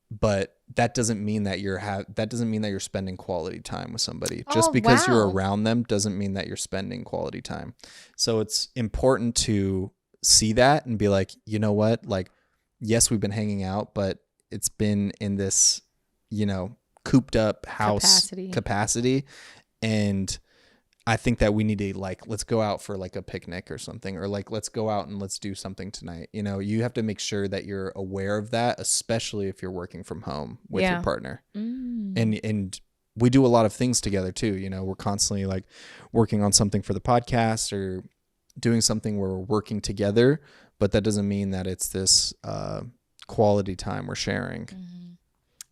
but that doesn't mean that you're spending quality time with somebody. Just because you're around them doesn't mean that you're spending quality time. So it's important to see that and be like, you know what? Like, yes, we've been hanging out, but it's been in this, you know, cooped up house capacity. And I think that we need to like, let's go out for like a picnic or something, or like, let's go out and let's do something tonight. You know, you have to make sure that you're aware of that, especially if you're working from home with your partner. And we do a lot of things together too. You know, we're constantly like working on something for the podcast or doing something where we're working together, but that doesn't mean that it's this quality time we're sharing.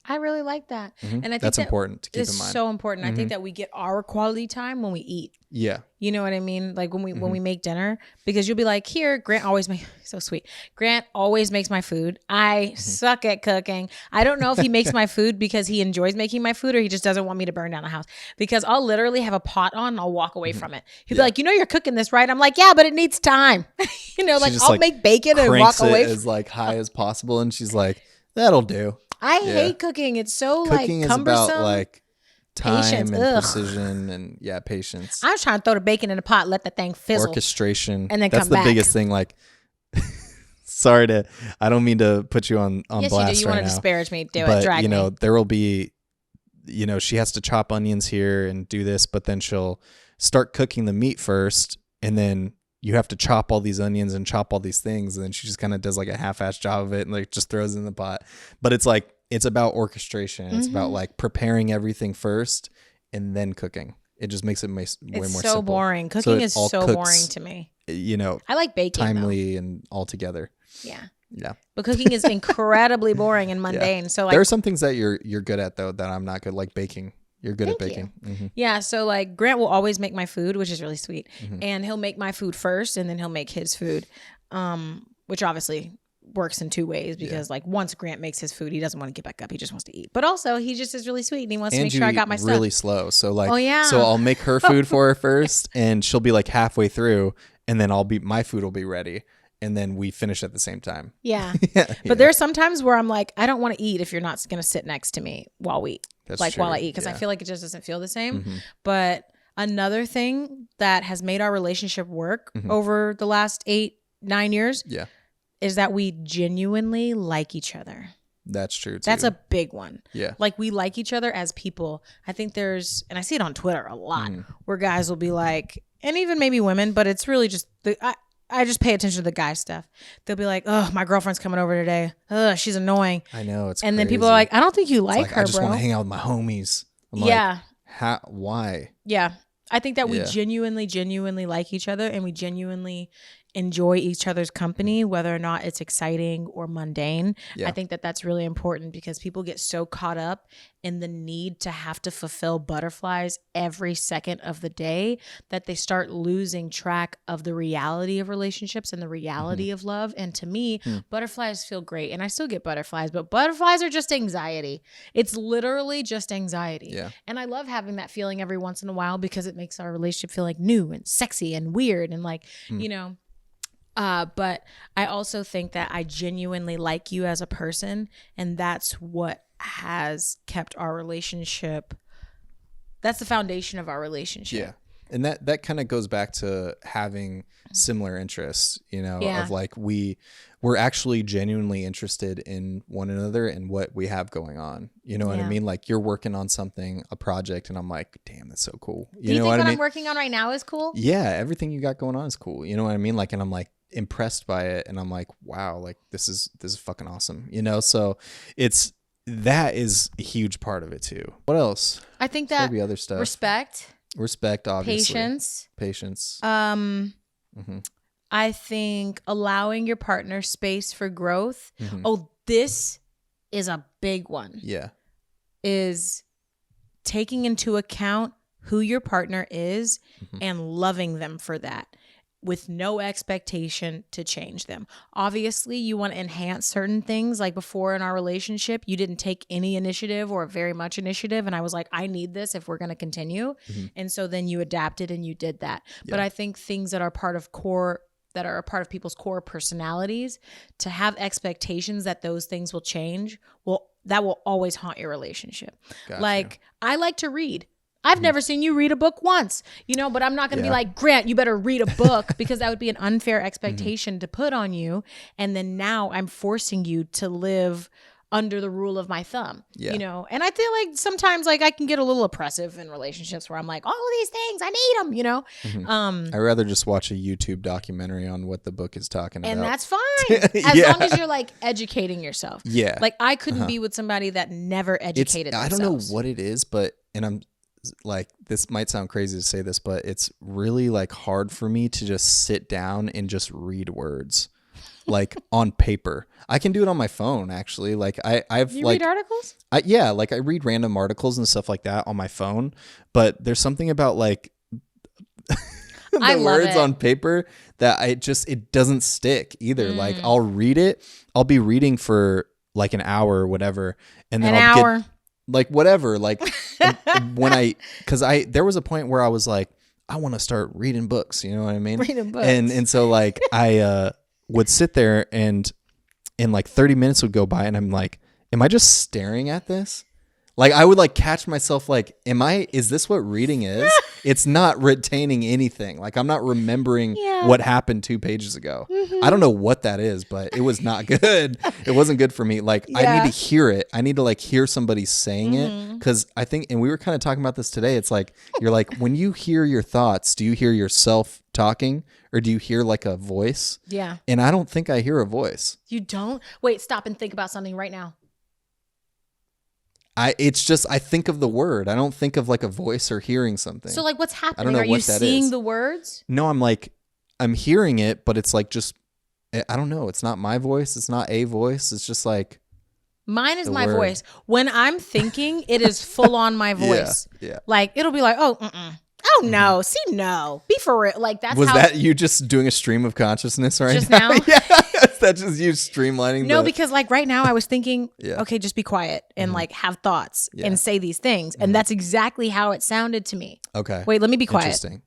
I really like that. And I think that's important to keep in mind. It's so important. I think that we get our quality time when we eat. Yeah. You know what I mean? Like when we make dinner, because you'll be like, here, Grant always makes, so sweet. Grant always makes my food. I suck at cooking. I don't know if he makes my food because he enjoys making my food or he just doesn't want me to burn down the house, because I'll literally have a pot on and I'll walk away from it. He'll be like, you know, you're cooking this, right? I'm like, yeah, but it needs time. You know, like I'll make bacon and walk away. As like high as possible. And she's like, that'll do. I hate cooking. It's so cooking like cumbersome. Is about like time patience. and precision and patience. I was trying to throw the bacon in the pot, let the thing fizzle. Orchestration. And then that's come the back. biggest thing. Like, I don't mean to put you on yes, blast you do. You right want to now, disparage me. but, Drag you know, me. there will be, you know, she has to chop onions here and do this, but then she'll start cooking the meat first, and then you have to chop all these onions and chop all these things, and then she just kind of does like a half-assed job of it and like just throws it in the pot. But it's like, it's about orchestration. It's about like preparing everything first and then cooking. It just makes it way more simple. It's so boring. Cooking is so boring to me. You know, I like baking timely though. and all together. Yeah. But cooking is incredibly boring and mundane. So like, there are some things that you're good at though that I'm not good, like baking. You're good at baking. Yeah. So like Grant will always make my food, which is really sweet. And he'll make my food first and then he'll make his food, which obviously works in two ways, because like once Grant makes his food, he doesn't want to get back up. He just wants to eat. But also he just is really sweet and he wants to make sure I got my stuff. Really slow. So like, so I'll make her food for her first and she'll be like halfway through, and then my food will be ready. And then we finish at the same time. Yeah. But there's sometimes where I'm like, I don't want to eat if you're not going to sit next to me while we eat. That's true. While I eat, because I feel like it just doesn't feel the same. But another thing that has made our relationship work over the last 8-9 years is that we genuinely like each other. That's true too. That's a big one. Yeah. Like we like each other as people. I think and I see it on Twitter a lot, where guys will be like, and even maybe women, but it's really just I just pay attention to the guy stuff. They'll be like, oh, my girlfriend's coming over today. Ugh, she's annoying. I know. It's and crazy. then people are like, I don't think you like her, I just bro. want to hang out with my homies. I'm like, why? Yeah. I think that we genuinely like each other, and we genuinely enjoy each other's company, whether or not it's exciting or mundane. Yeah. I think that that's really important because people get so caught up in the need to have to fulfill butterflies every second of the day that they start losing track of the reality of relationships and the reality of love. And to me, butterflies feel great. And I still get butterflies, but butterflies are just anxiety. It's literally just anxiety. Yeah. And I love having that feeling every once in a while because it makes our relationship feel like new and sexy and weird and like, you know. But I also think that I genuinely like you as a person, and that's what has kept our relationship. That's the foundation of our relationship. Yeah. And that kind of goes back to having similar interests, you know, of like we're actually genuinely interested in one another and what we have going on. You know what I mean? Like you're working on something, a project, and I'm like, damn, that's so cool. Do you think what I'm working on right now is cool? Yeah, everything you got going on is cool. You know what I mean? Like, and I'm like impressed by it, and I'm like, wow, like this is fucking awesome. You know, so that is a huge part of it too. What else? I think that maybe other stuff. Respect, obviously. Patience. I think allowing your partner space for growth. Oh, this is a big one. Yeah. Is taking into account who your partner is and loving them for that, with no expectation to change them. Obviously, you want to enhance certain things. Like before in our relationship, you didn't take any initiative or very much initiative. And I was like, I need this if we're going to continue. And so then you adapted and you did that. Yeah. But I think things that are a part of people's core personalities, to have expectations that those things will change, that will always haunt your relationship. Gotcha. Like, I like to read. I've never seen you read a book once, you know, but I'm not going to be like, Grant, you better read a book, because that would be an unfair expectation to put on you. And then now I'm forcing you to live under the rule of my thumb, you know? And I feel like sometimes like I can get a little oppressive in relationships where I'm like, all of these things, I need them, you know? I'd rather just watch a YouTube documentary on what the book is talking about. And that's fine. As long as you're like educating yourself. Yeah. Like I couldn't be with somebody that never educated themselves. I don't know what it is, and I'm like, this might sound crazy to say this, but it's really like hard for me to just sit down and just read words like on paper. I can do it on my phone actually. Like I've you like read articles? Like I read random articles and stuff like that on my phone, but there's something about like the words on paper that it doesn't stick either. Like I'll read it. I'll be reading for like an hour or whatever. And then get like whatever, like there was a point where I was like, I want to start reading books. You know what I mean? Reading books. And so like I would sit there and like 30 minutes would go by and I'm like, am I just staring at this? Like I would like catch myself like, is this what reading is? It's not retaining anything. Like I'm not remembering what happened 2 pages ago. I don't know what that is, but it was not good. It wasn't good for me. Like I need to hear it. I need to like hear somebody saying it. Cause I think, and we were kind of talking about this today. It's like, you're like, when you hear your thoughts, do you hear yourself talking or do you hear like a voice? Yeah. And I don't think I hear a voice. You don't? Wait, stop and think about something right now. I think of the word. I don't think of like a voice or hearing something. So like what's happening? I don't know Are you seeing the words? No, I'm hearing it, but it's like just, I don't know. It's not my voice. It's not a voice. It's just like. Mine is my voice. When I'm thinking, it is full on my voice. Yeah. Like it'll be like, oh, oh no, see, no, be for real. Like that's was that you just doing a stream of consciousness right just now? now? Yeah. That's just you streamlining. No, because like right now I was thinking, okay, just be quiet and like have thoughts and say these things. And that's exactly how it sounded to me. Okay. Wait, let me be quiet. Interesting.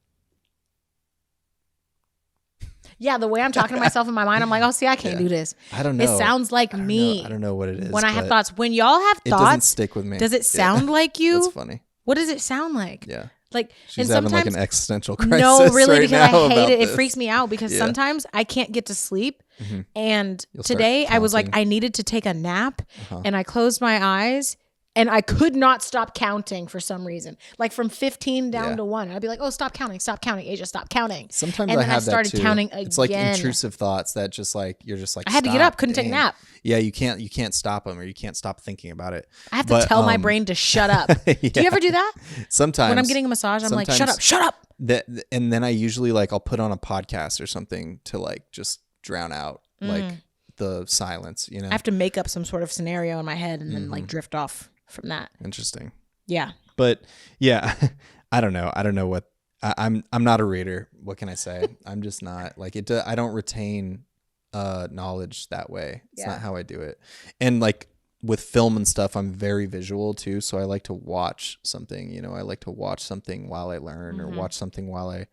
Yeah, the way I'm talking to myself in my mind, I'm like, oh, see, I can't do this. I don't know. It sounds like me. I don't know what it is. When I have thoughts. When y'all have thoughts. It doesn't stick with me. Does it sound like you? That's funny. What does it sound like? Yeah. Like, she's and having like an existential crisis. No, really, right because now I hate it. this. It freaks me out because sometimes I can't get to sleep. And today I was like, I needed to take a nap and I closed my eyes And I could not stop counting for some reason. Like from 15 down Yeah. to 1. I'd be like, oh, stop counting. Asia, stop counting. Sometimes And I then have started that too. counting It's like again. intrusive thoughts that just like, you're just like, I had to get "Stop, up, couldn't take a dang." nap. Yeah, you can't stop them, or you can't stop thinking about it. I have to tell my brain to shut up. Do you ever do that? Sometimes When I'm getting a massage, I'm like, shut up. And then I usually like, I'll put on a podcast or something to like just drown out like the silence, you know? I have to make up some sort of scenario in my head and then like drift off from that. Interesting. Yeah. But yeah, I don't know what I'm not a reader. What can I say? I'm just not like it. I don't retain knowledge that way. It's not how I do it. And like with film and stuff, I'm very visual too. So I like to watch something, you know, I like to watch something while I learn or watch something while I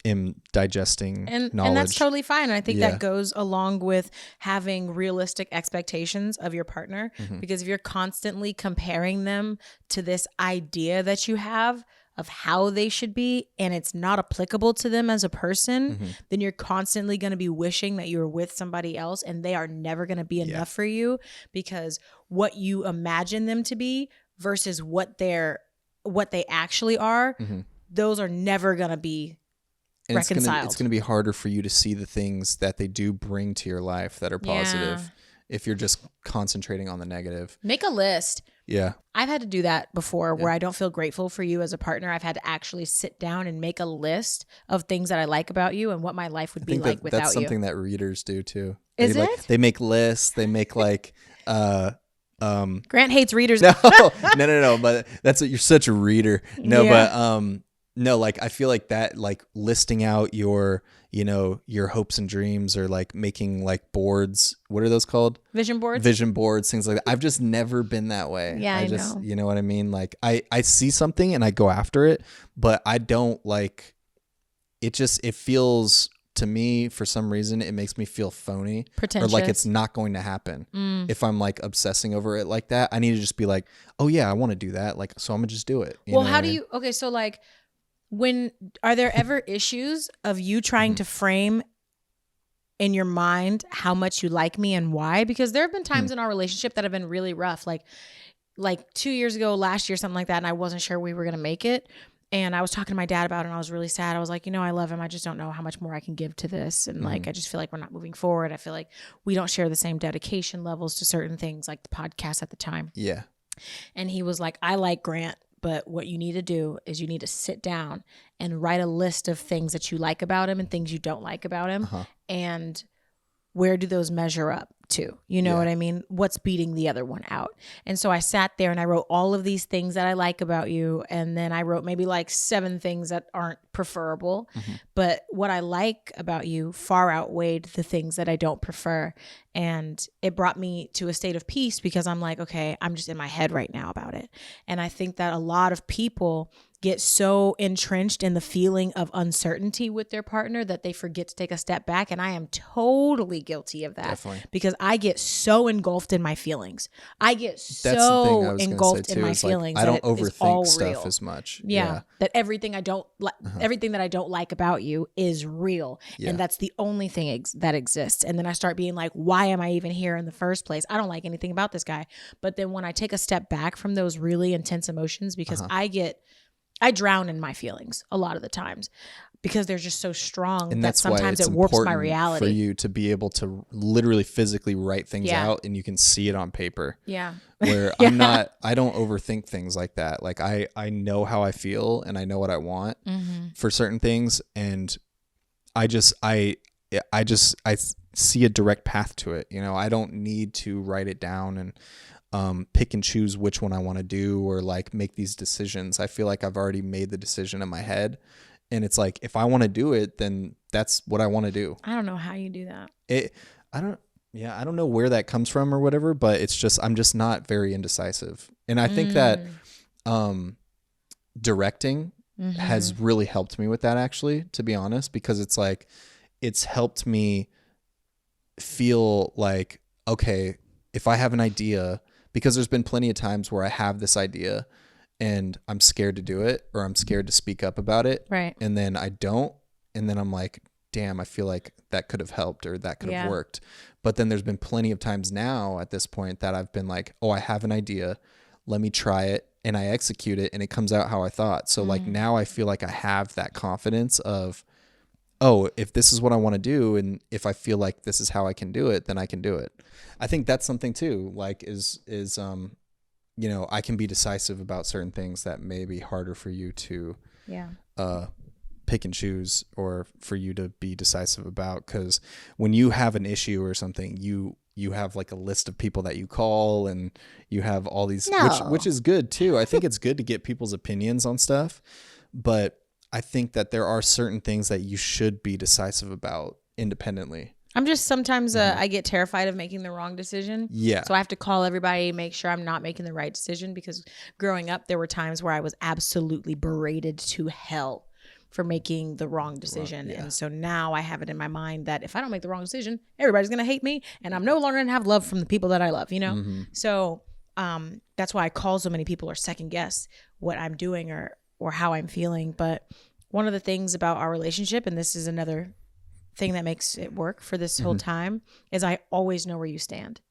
am digesting knowledge. And that's totally fine. I think that goes along with having realistic expectations of your partner, because if you're constantly comparing them to this idea that you have of how they should be and it's not applicable to them as a person, then you're constantly going to be wishing that you were with somebody else, and they are never going to be enough for you, because what you imagine them to be versus what they actually are, those are never going to be reconciled. It's going to be harder for you to see the things that they do bring to your life that are positive if you're just concentrating on the negative. Make a list. Yeah. I've had to do that before where I don't feel grateful for you as a partner. I've had to actually sit down and make a list of things that I like about you and what my life would be like without you. That's something that readers do too. Is it? Like, they make lists. They make like, Grant hates readers. No, but you're such a reader. No, like I feel like that, like listing out your, you know, your hopes and dreams, or like making like boards. What are those called? Vision boards, things like that. I've just never been that way. Yeah, I know. You know what I mean? Like I see something and I go after it, but I don't like it. It feels to me, for some reason, it makes me feel phony, pretentious, or like it's not going to happen. If I'm like obsessing over it like that, I need to just be like, oh yeah, I want to do that. Like, so I'm gonna just do it. Well, how do you? Okay, so like, are there ever issues of you trying to frame in your mind how much you like me and why? Because there have been times in our relationship that have been really rough, like 2 years ago, last year, something like that, and I wasn't sure we were gonna make it. And I was talking to my dad about it, and I was really sad. I was like, you know, I love him. I just don't know how much more I can give to this. And like, I just feel like we're not moving forward. I feel like we don't share the same dedication levels to certain things, like the podcast at the time. Yeah. And he was like, I like Grant, but what you need to do is you need to sit down and write a list of things that you like about him and things you don't like about him. And where do those measure up to? You know what I mean? What's beating the other one out? And so I sat there and I wrote all of these things that I like about you. And then I wrote maybe like 7 things that aren't preferable. But what I like about you far outweighed the things that I don't prefer. And it brought me to a state of peace, because I'm like, okay, I'm just in my head right now about it. And I think that a lot of people get so entrenched in the feeling of uncertainty with their partner that they forget to take a step back. And I am totally guilty of that. Definitely. Because I get so engulfed in my feelings. I get so engulfed in my feelings. I don't overthink stuff as much. Yeah. That everything I don't like, everything that I don't like about you is real. Yeah. And that's the only thing that exists. And then I start being like, why am I even here in the first place? I don't like anything about this guy. But then when I take a step back from those really intense emotions, because I drown in my feelings a lot of the times, because they're just so strong, and that sometimes it warps my reality. For you to be able to literally physically write things out, and you can see it on paper. Yeah. Where I don't overthink things like that. Like I know how I feel, and I know what I want for certain things. And I see a direct path to it. You know, I don't need to write it down and pick and choose which one I want to do, or like make these decisions. I feel like I've already made the decision in my head, and it's like, if I want to do it, then that's what I want to do. I don't know how you do that. I don't know where that comes from or whatever, but it's just, I'm just not very indecisive. And I think that directing has really helped me with that, actually, to be honest, because it's like, it's helped me feel like, okay, if I have an idea, because there's been plenty of times where I have this idea and I'm scared to do it, or I'm scared to speak up about it. Right. And then I don't. And then I'm like, damn, I feel like that could have helped, or that could have worked. But then there's been plenty of times now at this point that I've been like, oh, I have an idea. Let me try it. And I execute it and it comes out how I thought. So like now I feel like I have that confidence of, oh, if this is what I want to do and if I feel like this is how I can do it, then I can do it. I think that's something too, like is you know, I can be decisive about certain things that may be harder for you to pick and choose, or for you to be decisive about. Because when you have an issue or something, you have like a list of people that you call, and you have all these, which is good too. I think it's good to get people's opinions on stuff, but I think that there are certain things that you should be decisive about independently. I'm just sometimes I get terrified of making the wrong decision. Yeah. So I have to call everybody, make sure I'm not making the right decision, because growing up, there were times where I was absolutely berated to hell for making the wrong decision. And so now I have it in my mind that if I don't make the wrong decision, everybody's going to hate me, and I'm no longer going to have love from the people that I love, you know? So that's why I call so many people, or second guess what I'm doing or how I'm feeling. But one of the things about our relationship, and this is another thing that makes it work for this whole time, is I always know where you stand.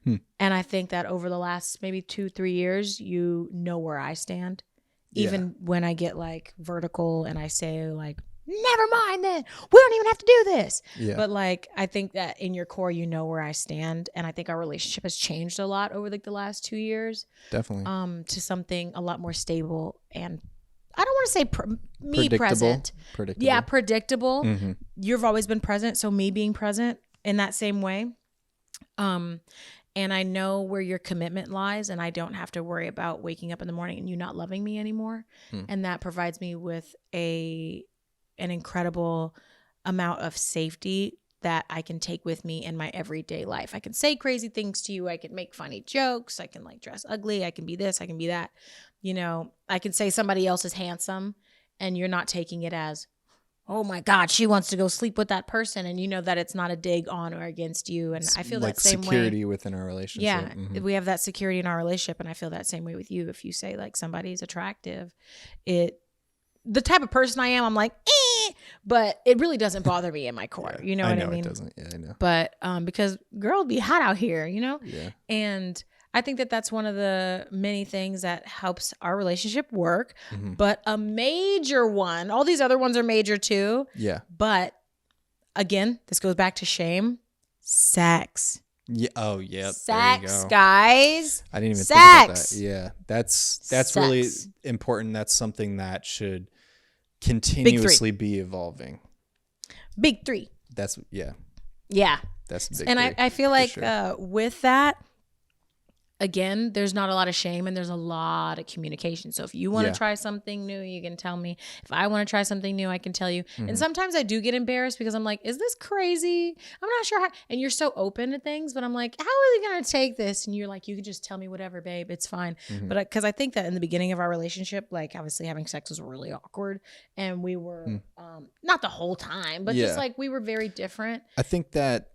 And I think that over the last maybe 2-3 years, you know where I stand. Even when I get like vertical and I say like, never mind then, we don't even have to do this. But like, I think that in your core, you know where I stand. And I think our relationship has changed a lot over like the last 2 years. Definitely. To something a lot more stable, and I don't want to say predictable. Present. Predictable. Yeah, predictable. You've always been present, so me being present in that same way. And I know where your commitment lies, and I don't have to worry about waking up in the morning and you not loving me anymore. And that provides me with an incredible amount of safety that I can take with me in my everyday life. I can say crazy things to you. I can make funny jokes. I can like dress ugly. I can be this. I can be that. You know, I can say somebody else is handsome, and you're not taking it as, oh my God, she wants to go sleep with that person. And you know that it's not a dig on or against you. And I feel like that same way. Security within our relationship. Yeah, we have that security in our relationship. And I feel that same way with you. If you say like somebody's attractive, the type of person I am, I'm like, but it really doesn't bother me in my core. You know what I mean? It doesn't. Yeah, I know. But because girls be hot out here, you know? Yeah. And I think that that's one of the many things that helps our relationship work. But a major one, all these other ones are major too. Yeah. But again, this goes back to shame. Sex. Yeah. Oh, yeah. Sex, guys. I didn't even think about that. Yeah. That's really important. That's something that should continuously be evolving. Big three. That's, yeah. Yeah. That's big. And three, I feel like sure. with that, again, there's not a lot of shame, and there's a lot of communication. So if you want to try something new, you can tell me. If I want to try something new, I can tell you. And sometimes I do get embarrassed because I'm like, is this crazy? I'm not sure how. And you're so open to things, but I'm like, how are they going to take this? And you're like, you can just tell me whatever, babe. It's fine. But because I think that in the beginning of our relationship, like obviously having sex was really awkward. And we were, not the whole time, but just like we were very different. I think that,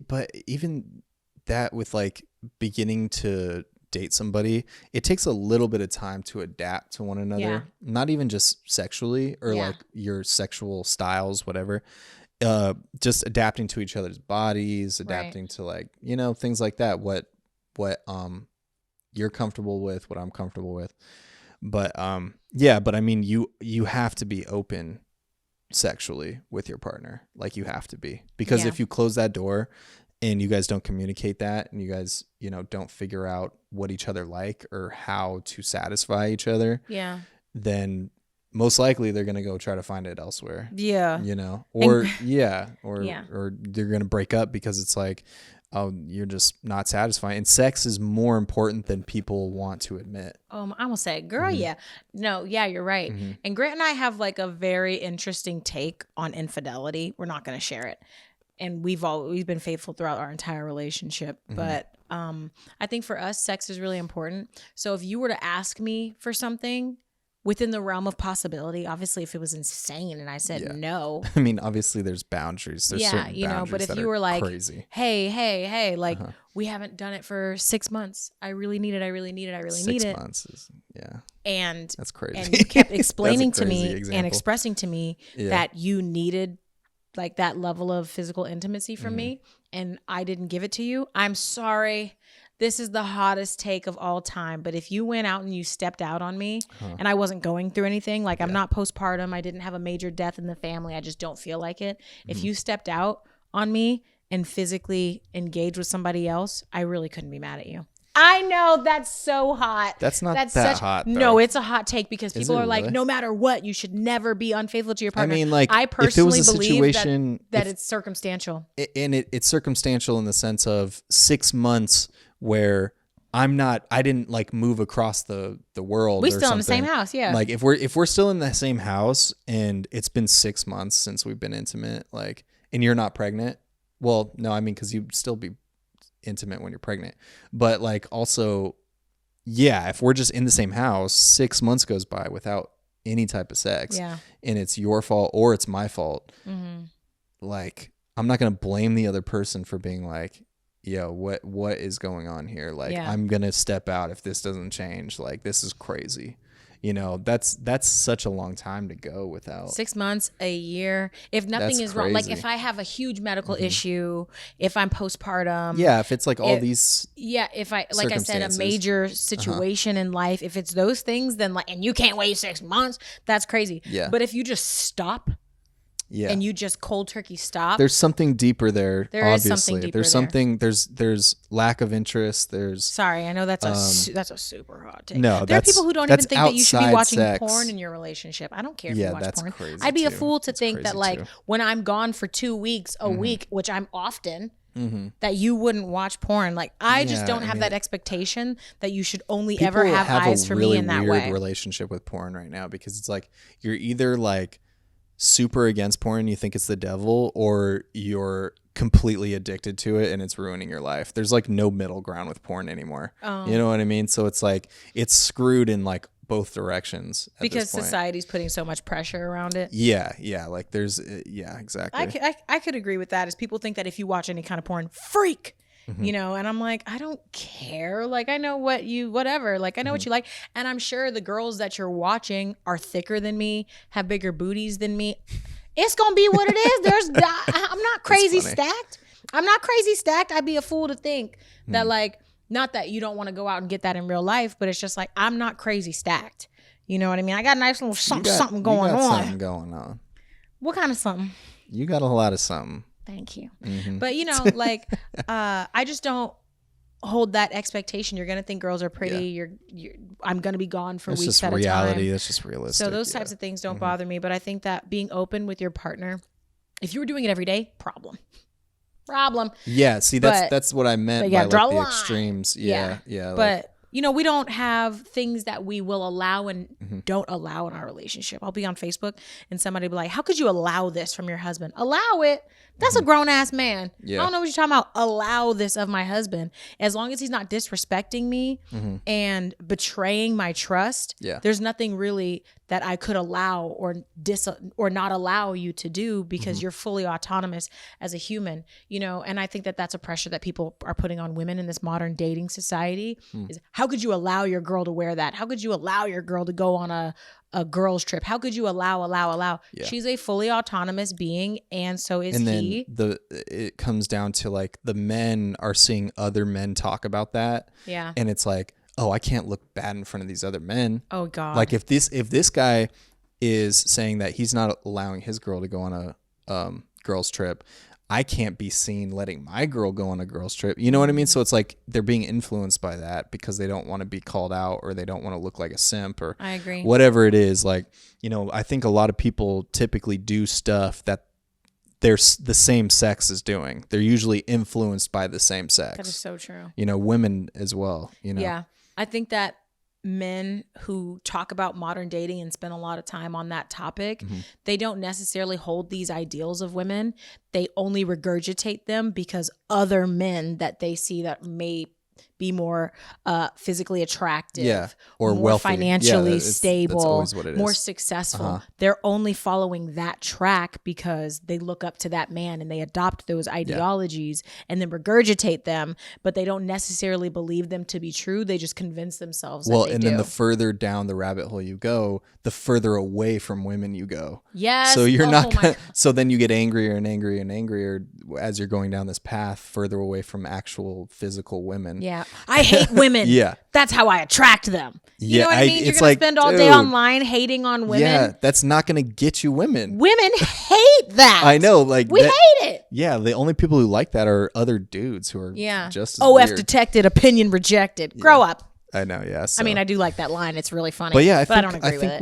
but even that with like beginning to date somebody, it takes a little bit of time to adapt to one another, not even just sexually or like your sexual styles, whatever, just adapting to each other's bodies, adapting to like, you know, things like that, what you're comfortable with, what I'm comfortable with. But but I mean, you have to be open sexually with your partner. Like you have to be, because if you close that door and you guys don't communicate that, and you guys, you know, don't figure out what each other like or how to satisfy each other, then most likely they're going to go try to find it elsewhere. Yeah. You know, or or they're going to break up because it's like, oh, you're just not satisfying. And sex is more important than people want to admit. I will say, girl, you're right. And Grant and I have like a very interesting take on infidelity. We're not going to share it. And we've been faithful throughout our entire relationship. But I think for us, sex is really important. So if you were to ask me for something within the realm of possibility, obviously if it was insane and I said no. I mean, obviously there's boundaries. There's certain you know, boundaries, but if you were like, crazy. Hey, like we haven't done it for 6 months. I really need it. I really need it. 6 months is, And that's crazy. And you kept explaining to me and expressing to me that you needed like that level of physical intimacy from me. and I didn't give it to you, I'm sorry. This is the hottest take of all time. But if you went out and you stepped out on me and I wasn't going through anything, like I'm not postpartum, I didn't have a major death in the family, I just don't feel like it. If you stepped out on me and physically engaged with somebody else, I really couldn't be mad at you. I know that's so hot. That's not that hot, though. No, it's a hot take because people are like, really? no matter what, you should never be unfaithful to your partner. I mean, like, I personally if it was a believe situation, that it's circumstantial. And it's circumstantial in the sense of 6 months where I didn't like move across the world. We or still in the something. same house, yeah. Like if we're still in the same house and it's been 6 months since we've been intimate, like, and you're not pregnant. Well, no, I mean, because you'd still be intimate when you're pregnant, but like also, yeah, if we're just in the same house, 6 months goes by without any type of sex, and it's your fault or it's my fault. Like, I'm not gonna blame the other person for being like, yo, what is going on here? Like, I'm gonna step out if this doesn't change. Like, this is crazy. You know, that's such a long time to go without 6 months, a year. If nothing is wrong, like if I have a huge medical issue, if I'm postpartum. Yeah, if it's like all these. Yeah, if I, like I said, a major situation in life, if it's those things, then like, and you can't wait 6 months, that's crazy. Yeah. But if you just stop. Yeah. And you just cold turkey stop. There's something deeper there. There obviously. is something deeper there's something. There's lack of interest. There's. Sorry, I know that's a super hot take. No, there are people who don't even think that you should be watching sex. porn in your relationship. I don't care if you watch that's porn. Crazy I'd be too. a fool to think that like too. when I'm gone for 2 weeks, a week, which I'm often, that you wouldn't watch porn. Like I just don't have that expectation that you should only ever have eyes for me in that way. People have a weird relationship with porn right now because it's like you're either like super against porn and you think it's the devil, or you're completely addicted to it and it's ruining your life. There's like no middle ground with porn anymore. You know what I mean? So it's like it's screwed in like both directions at because this point. Society's putting so much pressure around it. Yeah, like there's exactly. I could agree with that. Is people think that if you watch any kind of porn, freak. You know, and I'm like, I don't care. Like, I know whatever. Like, I know what you like. And I'm sure the girls that you're watching are thicker than me, have bigger booties than me. It's going to be what it is. I'm not crazy stacked. I'm not crazy stacked. I'd be a fool to think that like, not that you don't want to go out and get that in real life, but it's just like, I'm not crazy stacked. You know what I mean? I got a nice little something going on. Something going on. What kind of something? You got a lot of something. Thank you. But you know, like, I just don't hold that expectation. You're gonna think girls are pretty. I'm gonna be gone for weeks at a time. That's just reality. That's just realistic. So those types of things don't bother me. But I think that being open with your partner, if you were doing it every day, problem. Yeah. See, that's what I meant by like the extremes. Yeah. But you know, we don't have things that we will allow and don't allow in our relationship. I'll be on Facebook and somebody will be like, how could you allow this from your husband? Allow it? That's a grown ass man. I don't know what you're talking about. Allow this of my husband. As long as he's not disrespecting me and betraying my trust, there's nothing really that I could allow or not allow you to do because you're fully autonomous as a human, you know? And I think that that's a pressure that people are putting on women in this modern dating society is how could you allow your girl to wear that? How could you allow your girl to go on a girl's trip? How could you allow? Yeah. She's a fully autonomous being, and so is he. Then it comes down to like the men are seeing other men talk about that. Yeah. And it's like, oh, I can't look bad in front of these other men. Oh God. Like if this guy is saying that he's not allowing his girl to go on a girl's trip, I can't be seen letting my girl go on a girl's trip. You know what I mean? So it's like they're being influenced by that because they don't want to be called out or they don't want to look like a simp or I agree. Whatever it is. Like, you know, I think a lot of people typically do stuff that the same sex is doing. They're usually influenced by the same sex. That is so true. You know, women as well, you know? Yeah. I think that men who talk about modern dating and spend a lot of time on that topic, they don't necessarily hold these ideals of women. They only regurgitate them because other men that they see that may be more physically attractive, or more wealthy, financially that's stable, always what it more is. successful. They're only following that track because they look up to that man and they adopt those ideologies and then regurgitate them, but they don't necessarily believe them to be true. They just convince themselves that they do. Then the further down the rabbit hole you go, the further away from women you go. Yes. So you're not gonna, so then you get angrier and angrier and angrier as you're going down this path further away from actual physical women. Yeah. I hate women. Yeah. That's how I attract them. You know what I mean? You're going to spend all day online hating on women. Yeah, that's not going to get you women. Women hate that. I know. Like we hate it. Yeah, the only people who like that are other dudes who are just as OF weird. detected, opinion rejected. Grow up. I know, yeah. So. I mean, I do like that line. It's really funny. But yeah, I don't agree with it.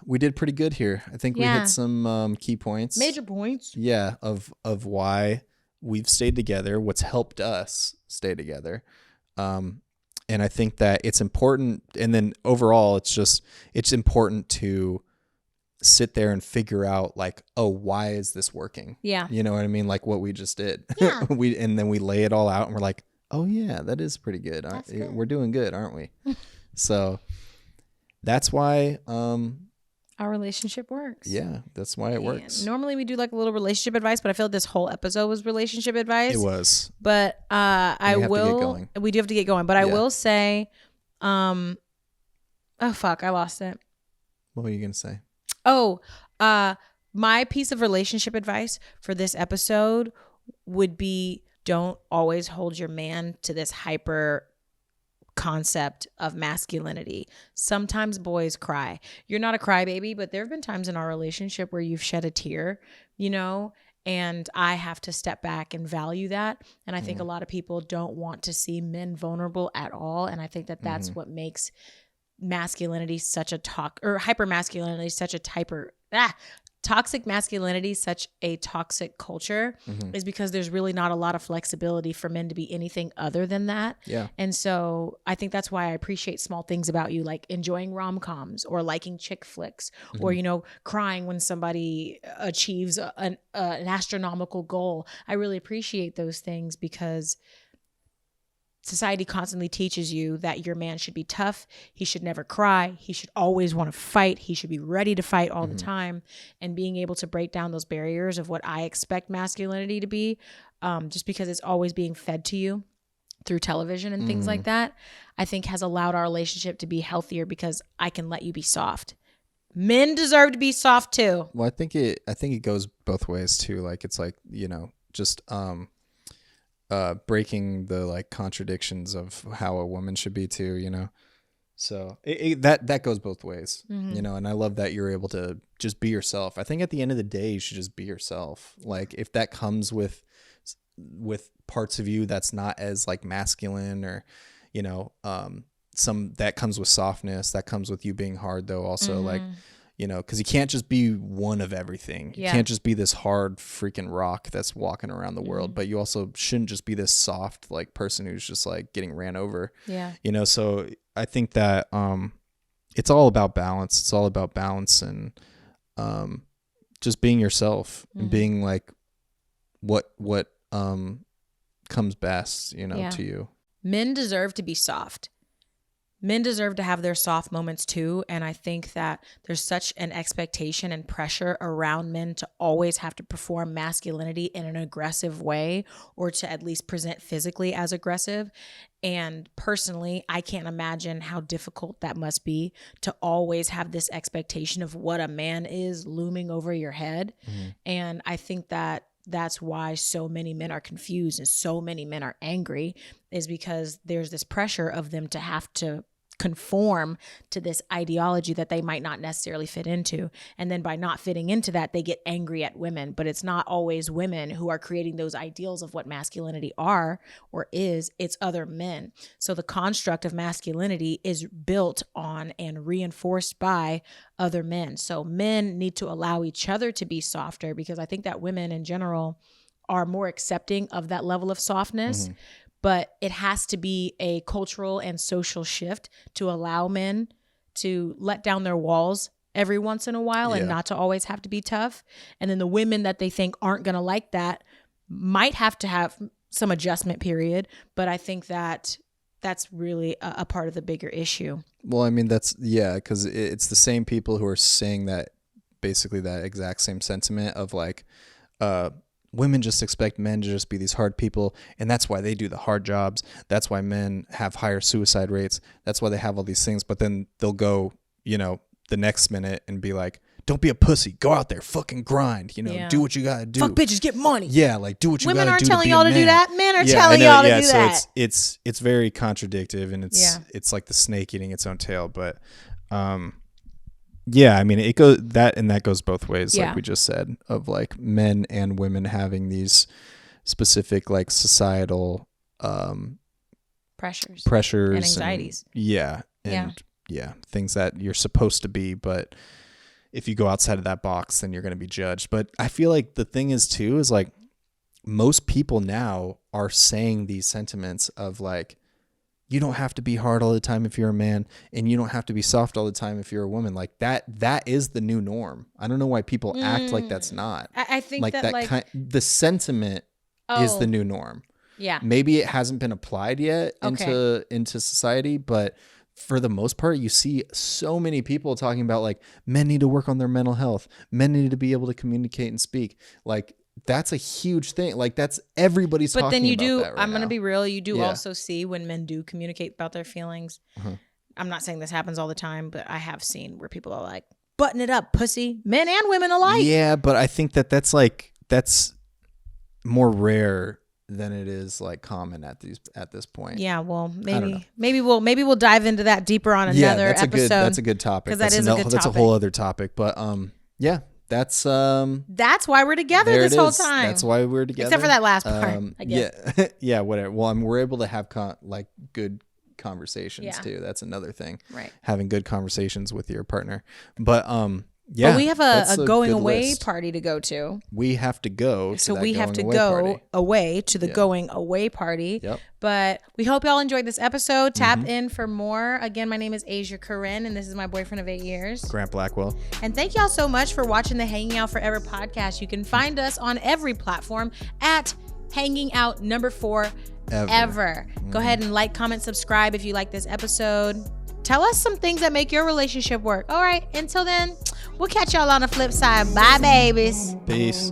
we did pretty good here. I think we hit some key points. Major points. Yeah, of why we've stayed together, what's helped us stay together. And I think that it's important, and then overall it's important to sit there and figure out like, oh, why is this working? Yeah. You know what I mean? Like what we just did. Yeah. And then we lay it all out and we're like, oh yeah, that is pretty good. Good. We're doing good, aren't we? So that's why our relationship works. Yeah, that's why it works. Normally we do like a little relationship advice, but I feel like this whole episode was relationship advice. It was. But we do have to get going. But I will say, oh fuck, I lost it. What were you gonna say? Oh, my piece of relationship advice for this episode would be, don't always hold your man to this hyper concept of masculinity. Sometimes boys cry. You're not a crybaby, but there have been times in our relationship where you've shed a tear, you know, and I have to step back and value that. And I think a lot of people don't want to see men vulnerable at all. And I think that that's what makes masculinity such a hyper masculinity such a toxic masculinity such a toxic culture is because there's really not a lot of flexibility for men to be anything other than that. Yeah. And so I think that's why I appreciate small things about you, like enjoying rom-coms or liking chick flicks or, you know, crying when somebody achieves an astronomical goal. I really appreciate those things because society constantly teaches you that your man should be tough. He should never cry. He should always want to fight. He should be ready to fight all the time. And being able to break down those barriers of what I expect masculinity to be, just because it's always being fed to you through television and things like that, I think has allowed our relationship to be healthier because I can let you be soft. Men deserve to be soft too. Well, I think it goes both ways too. Like it's like, you know, just breaking the like contradictions of how a woman should be too, you know. So that goes both ways, you know. And I love that you're able to just be yourself. I think at the end of the day, you should just be yourself. Like if that comes with parts of you that's not as like masculine, or you know, some that comes with softness, that comes with you being hard though also, like, you know, because you can't just be one of everything. You can't just be this hard freaking rock that's walking around the world, but you also shouldn't just be this soft like person who's just like getting ran over. Yeah. You know, so I think that it's all about balance. It's all about balance and just being yourself and being like what comes best, you know, to you. Men deserve to be soft. Men deserve to have their soft moments too. And I think that there's such an expectation and pressure around men to always have to perform masculinity in an aggressive way, or to at least present physically as aggressive. And personally, I can't imagine how difficult that must be to always have this expectation of what a man is looming over your head. And I think that that's why so many men are confused and so many men are angry, is because there's this pressure of them to have to conform to this ideology that they might not necessarily fit into. And then by not fitting into that, they get angry at women. But it's not always women who are creating those ideals of what masculinity are or is. It's other men. So the construct of masculinity is built on and reinforced by other men. So men need to allow each other to be softer, because I think that women in general are more accepting of that level of softness. But it has to be a cultural and social shift to allow men to let down their walls every once in a while and not to always have to be tough. And then the women that they think aren't going to like that might have to have some adjustment period. But I think that that's really a part of the bigger issue. Well, I mean, because it's the same people who are saying that, basically that exact same sentiment of like, women just expect men to just be these hard people, and that's why they do the hard jobs. That's why men have higher suicide rates. That's why they have all these things. But then they'll go, the next minute and be like, don't be a pussy. Go out there, fucking grind. Do what you gotta do. Fuck bitches, get money. Yeah, like do what you gotta do. Women aren't telling to y'all to do that. Men are telling y'all to do that. So it's very contradictive, and it's like the snake eating its own tail. But yeah, I mean, it goes that goes both ways, like we just said, of like men and women having these specific like societal pressures and anxieties. Things that you're supposed to be, but if you go outside of that box, then you're going to be judged. But I feel like the thing is too, is like most people now are saying these sentiments of like, you don't have to be hard all the time if you're a man, and you don't have to be soft all the time if you're a woman. Like that is the new norm. I don't know why people act like that's not. I think like that the sentiment is the new norm. Yeah. Maybe it hasn't been applied yet into society, but for the most part, you see so many people talking about like men need to work on their mental health. Men need to be able to communicate and speak. Like that's a huge thing. Like that's everybody's talking about. But then you do, right I'm going to now. be real. You do also see when men do communicate about their feelings. I'm not saying this happens all the time, but I have seen where people are like, button it up, pussy, men and women alike. Yeah. But I think that's more rare than it is like common at this point. Yeah, well, maybe we'll dive into that deeper on another episode. That's a good topic. Because that is a good topic. That's a whole other topic. But that's why we're together this whole time. That's why we're together. Except for that last part, I guess. Yeah, whatever. Well, we're able to have like good conversations too. That's another thing. Right. Having good conversations with your partner. But yeah, but we have a going away party to go to. We have to go. So we have to go away to the going away party. Yep. But we hope y'all enjoyed this episode. Tap in for more. Again, my name is Asia Corinne, and this is my boyfriend of 8 years, Grant Blackwell. And thank y'all so much for watching the Hanging Out Forever podcast. You can find us on every platform at Hanging Out #4 ever. Go ahead and like, comment, subscribe if you like this episode. Tell us some things that make your relationship work. All right. Until then, we'll catch y'all on the flip side. Bye, babies. Peace.